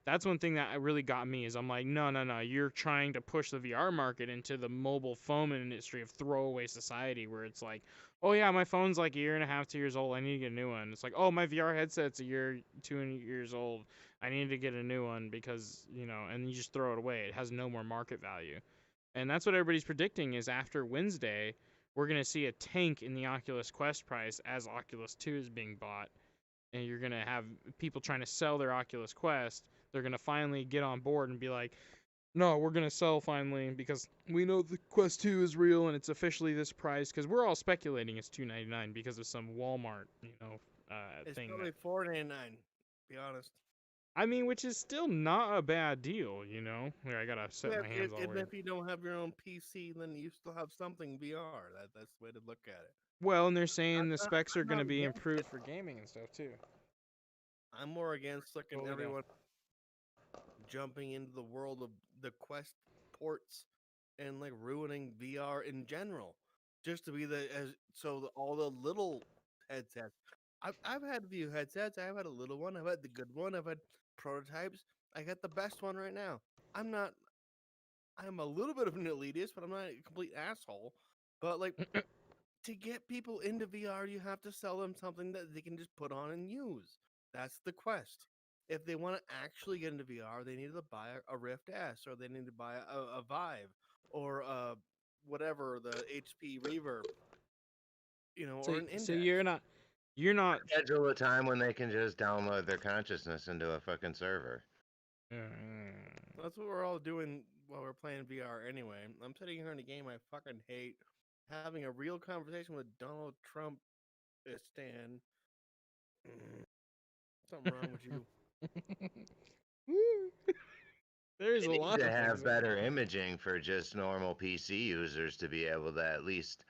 that's one thing that really got me is I'm like, no, you're trying to push the VR market into the mobile phone industry of throwaway society where it's like, oh yeah, my phone's like a year and a half, 2 years old, I need to get a new one. It's like, oh, my VR headset's a year, 2 years old, I need to get a new one because and you just throw it away. It has no more market value, and that's what everybody's predicting is after Wednesday, we're gonna see a tank in the Oculus Quest price as Oculus 2 is being bought. And you're going to have people trying to sell their Oculus Quest. They're going to finally get on board and be like, no, we're going to sell finally because we know the Quest 2 is real and it's officially this price. Because we're all speculating it's $299 because of some Walmart, it's thing. probably $4.99, be honest. I mean, which is still not a bad deal, Here, I got to set my hands all Even weird. if you don't have your own PC, then you still have something VR. That's the way to look at it. Well, and they're saying the specs are I'm going to not be against improved it. for gaming and stuff, too. I'm more against What we got? everyone jumping into the world of the Quest ports and like ruining VR in general, just to be all the little headsets. I've had a few headsets. I've had a little one. I've had the good one. I've had prototypes. I got the best one right now. I'm a little bit of an elitist, but I'm not a complete asshole. But like, to get people into VR, you have to sell them something that they can just put on and use. That's the Quest. If they want to actually get into VR, they need to buy a Rift S, or they need to buy a Vive, or whatever, the HP Reverb, or an Index. So you're not Schedule a time when they can just download their consciousness into a fucking server. That's what we're all doing while we're playing VR anyway. I'm sitting here in a game I fucking hate, having a real conversation with Donald Trump, Stan. Something wrong with you. There's a lot to of have things better imaging for just normal PC users to be able to at least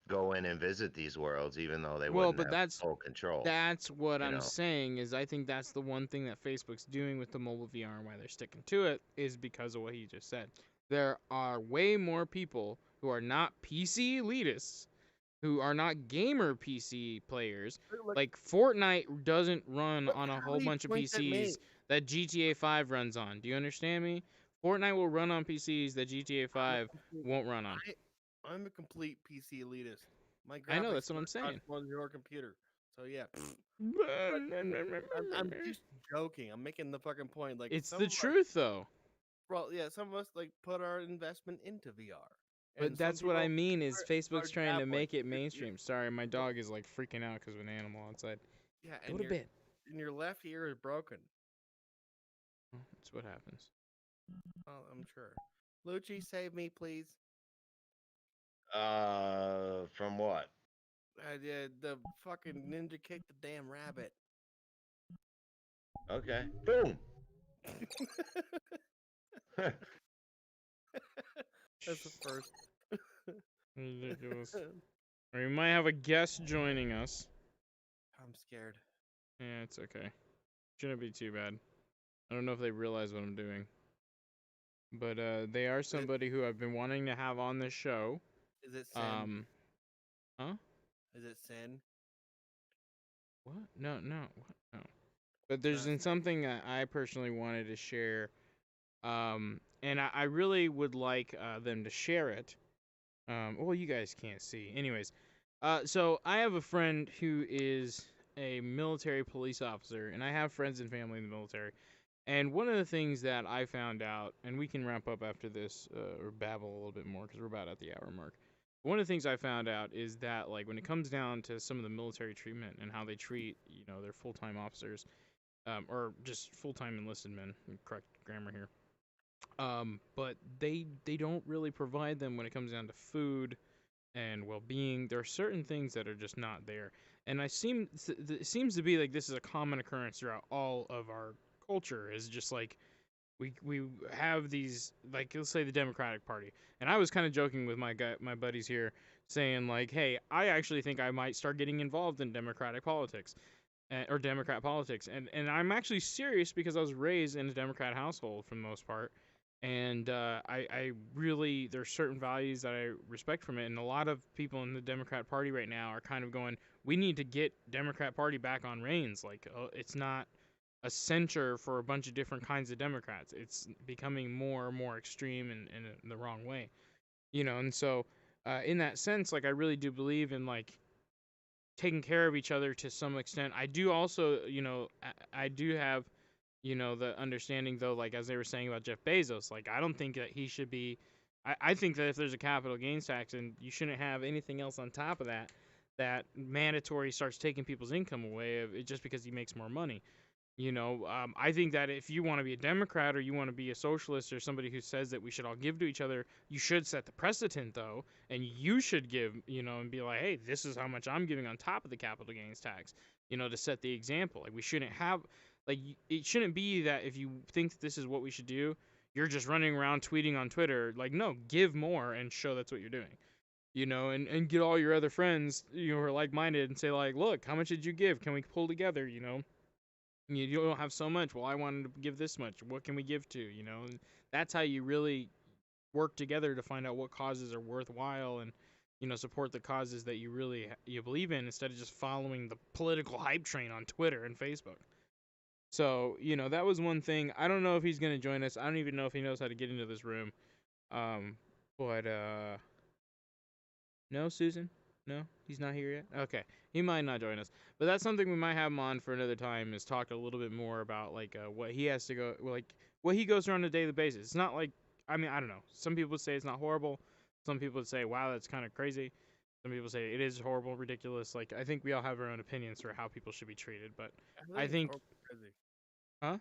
go in and visit these worlds, even though they wouldn't have full control. That's what I'm saying is I think that's the one thing that Facebook's doing with the mobile VR and why they're sticking to it is because of what he just said. There are way more people who are not PC elitists, who are not gamer PC players. Like Fortnite doesn't run on a whole bunch of PCs that GTA 5 runs on. Do you understand me? Fortnite will run on PCs that GTA 5 won't run on. I'm a complete PC elitist. My I know, that's what I'm saying. On your computer. So yeah. I'm just joking. I'm making the fucking point. Like, it's the truth though. Well, yeah, some of us like put our investment into VR. But that's what I mean is Facebook's trying to make it mainstream. Sorry, my dog is like freaking out because of an animal outside. Yeah, go to bed. And your left ear is broken. That's what happens. Oh, I'm sure. Lucci, save me, please. From what? The fucking ninja kicked the damn rabbit. Okay. Boom. That's the first. Ridiculous. We might have a guest joining us. I'm scared. Yeah, it's okay. Shouldn't be too bad. I don't know if they realize what I'm doing. But they are somebody who I've been wanting to have on this show. Is it Sin? Huh? Is it Sin? What? No. What? No. But there's something that I personally wanted to share. And I really would like them to share it. Well, you guys can't see. Anyways, so I have a friend who is a military police officer, and I have friends and family in the military. And one of the things that I found out, and we can wrap up after this, or babble a little bit more because we're about at the hour mark. One of the things I found out is that, like, when it comes down to some of the military treatment and how they treat, their full-time officers, or just full-time enlisted men, correct grammar here. But they don't really provide them when it comes down to food and well-being. There are certain things that are just not there. And it seems to be like this is a common occurrence throughout all of our culture is just like we have these, like, let's say the Democratic Party, and I was kind of joking with my buddies here, saying like, hey, I actually think I might start getting involved in Democratic politics, or Democrat politics, and I'm actually serious because I was raised in a Democrat household for the most part, and I really, there's certain values that I respect from it, and a lot of people in the Democrat Party right now are kind of going, we need to get Democrat Party back on reins, like it's not a center for a bunch of different kinds of Democrats. It's becoming more and more extreme in the wrong way, and so in that sense, like I really do believe in like taking care of each other to some extent. I do also, I do have, the understanding though, like as they were saying about Jeff Bezos, like I don't think that he should be. I think that if there's a capital gains tax and you shouldn't have anything else on top of that, that mandatory starts taking people's income away just because he makes more money. I think that if you want to be a Democrat or you want to be a socialist or somebody who says that we should all give to each other, you should set the precedent, though, and you should give, and be like, hey, this is how much I'm giving on top of the capital gains tax, to set the example. Like, we shouldn't have, like, it shouldn't be that if you think that this is what we should do, you're just running around tweeting on Twitter. Like, no, give more and show that's what you're doing. And get all your other friends, who are like-minded and say, like, look, how much did you give? Can we pull together, You don't have so much. Well, I wanted to give this much. What can we give to? And that's how you really work together to find out what causes are worthwhile and, support the causes that you really you believe in instead of just following the political hype train on Twitter and Facebook. So, that was one thing. I don't know if he's going to join us. I don't even know if he knows how to get into this room. But no, Susan? No, he's not here yet? Okay. He might not join us. But that's something we might have him on for another time, is talk a little bit more about, like, what he has to go, like, what he goes through on a daily basis. It's not like, I mean, I don't know. Some people would say it's not horrible. Some people would say, wow, that's kind of crazy. Some people say it is horrible, ridiculous. Like, I think we all have our own opinions for how people should be treated. But I think, crazy. Huh?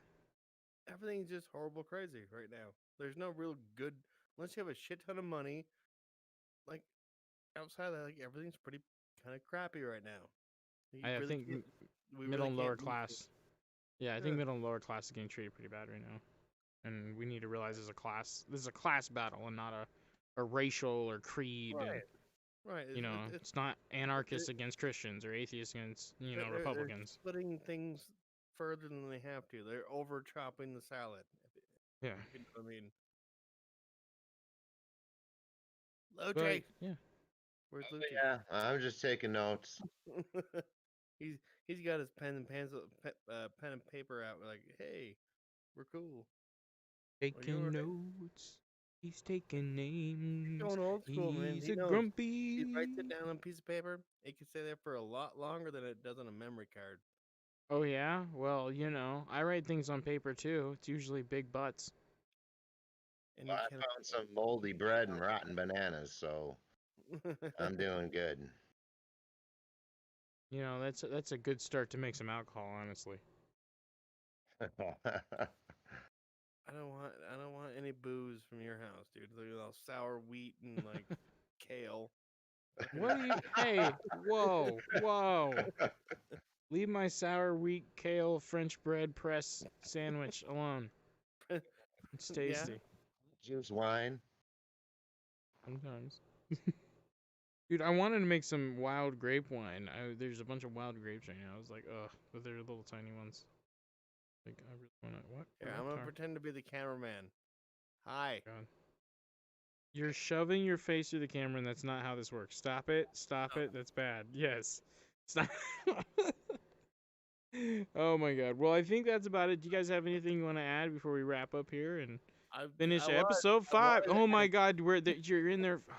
Everything's just horrible crazy right now. There's no real good, unless you have a shit ton of money. Like, outside of that, like, everything's pretty kind of crappy right now. I think middle and lower class. Yeah, I think middle and lower class is getting treated pretty bad right now. And we need to realize this is a class battle and not a racial or creed. Right. And, right. It's not anarchists against Christians or atheists against, Republicans. They're splitting things further than they have to. They're over chopping the salad. Yeah. You know what I mean? Loche. Yeah. Where's Luchi? Yeah, I'm just taking notes. He's got his pen and paper out. We're like, hey, we're cool. Taking notes. He's taking names. He's going old school, man. He's a grumpy. He writes it down on a piece of paper. It can stay there for a lot longer than it does on a memory card. Oh yeah? Well, I write things on paper too. It's usually big butts. And Well, I found some moldy bread and rotten bananas, so I'm doing good. That's a good start to make some alcohol, honestly. I don't want any booze from your house, dude. Look at all sour wheat and like kale. What do you? Hey, whoa! Leave my sour wheat kale French bread press sandwich alone. It's tasty. Yeah. Juice wine. Sometimes. Dude, I wanted to make some wild grape wine. There's a bunch of wild grapes right now. I was like, ugh, but they're little tiny ones. Like, I really want to. What? Here, I'm gonna pretend to be the cameraman. Hi. God. You're shoving your face through the camera, and that's not how this works. Stop it. Stop it. That's bad. Yes. Stop. Oh my God. Well, I think that's about it. Do you guys have anything you want to add before we wrap up here and finish episode 5? Oh my God, you're in there. Oh,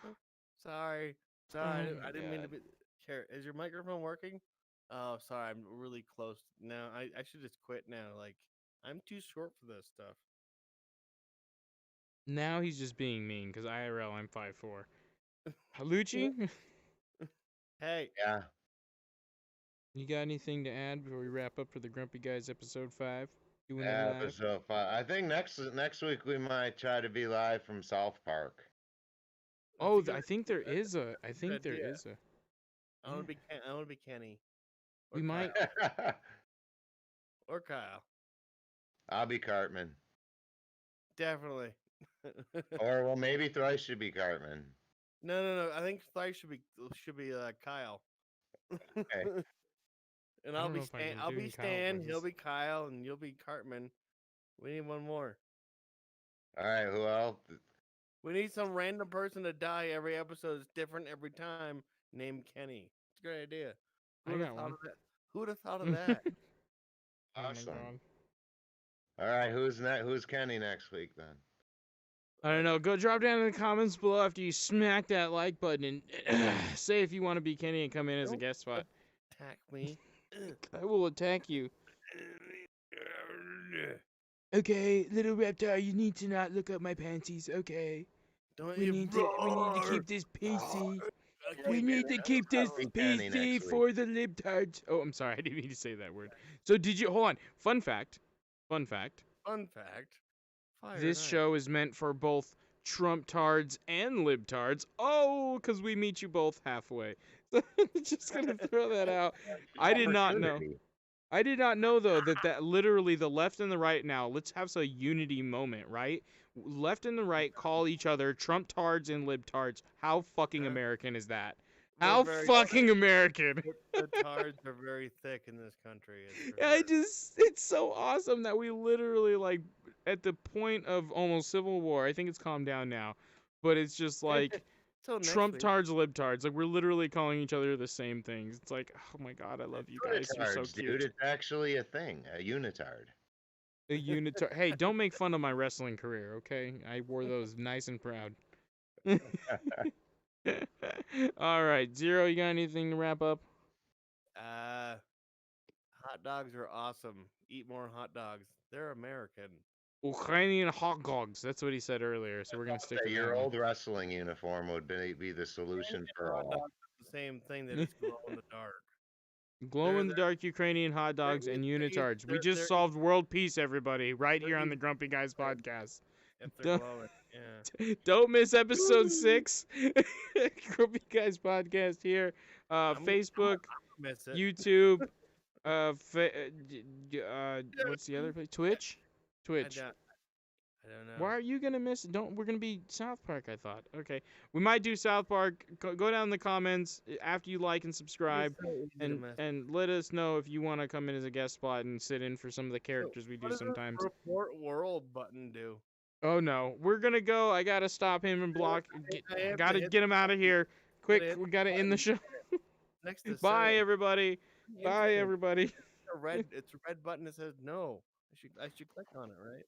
God. Sorry. I didn't mean to be. Here, is your microphone working? Oh, sorry. I'm really close. No, I should just quit now. Like, I'm too short for this stuff. Now he's just being mean because IRL, I'm 5'4". Haluchi? Hey. Yeah. You got anything to add before we wrap up for the Grumpy Guys episode 5? Yeah, episode 5. I think next week we might try to be live from South Park. Oh, I think there is a. I want to be Kenny. We might. Or Kyle. I'll be Cartman. Definitely. Or well, maybe Thrice should be Cartman. No. I think Thrice should be Kyle. Okay. And I I'll don't be know if I Stan. can I'll do be Kyle Stan. He'll voices. be Kyle, and you'll be Cartman. We need one more. All right. Who else? We need some random person to die every episode. It's different every time. Named Kenny. It's a great idea. I got one. Who would have thought of that? Oh my Awesome. god. All right. Who's Kenny next week then? I don't know. Go drop down in the comments below after you smack that like button and say if you want to be Kenny and come in as a guest spot. Attack me. I will attack you. Okay, little reptile, you need to not look up my panties, okay? Don't We you need to keep this PC. We need to keep this Kenny next PC week. for the libtards. Oh, I'm sorry, I didn't mean to say that word. So hold on. Fun fact. Fun fact. Fire This night. show is meant for both Trump-tards and libtards. Oh, because we meet you both halfway. Just gonna throw that out. I did not know. Opportunity. I did not know though that literally the left and the right now. Let's have a unity moment, right? Left and the right call each other Trump-tards and libtards. How fucking American is that? We're How very- fucking American? The tards are very thick in this country. It's so awesome that we literally, like, at the point of almost civil war, I think it's calmed down now, but it's just like Trump tards, libtards. Like, we're literally calling each other the same things. It's like, oh my god, I love you guys. You're so Unitards, cute. dude. It's actually a thing. A unitard. A unitard. Hey, don't make fun of my wrestling career, okay? I wore those nice and proud. All right, Zero, you got anything to wrap up? Hot dogs are awesome. Eat more hot dogs. They're American. Ukrainian hot dogs. That's what he said earlier, so we're going to stick to Your that one. old wrestling uniform would be the solution for Hot all. dogs are the same thing that is glow in the dark. Glow-in-the-dark Ukrainian hot dogs and unitards. We just solved world peace, everybody, right here on the Grumpy Guys podcast. If they're Duh. glowing, yeah. Don't miss episode 6. Grumpy Guys podcast here. Facebook, Miss it. YouTube, what's the other place? Twitch? Twitch. I don't know. Why are you gonna miss? We're gonna be South Park. I thought. Okay, we might do South Park. Go down in the comments after you like and subscribe, and let us know if you want to come in as a guest spot and sit in for some of the characters we do sometimes. What does the report world button do? Oh no, we're gonna go. I gotta stop him and block. Gotta get him out of here. Quick, we gotta end the show. Next to Bye, save. everybody. Bye, everybody. It's a red button that says no. I should click on it, right?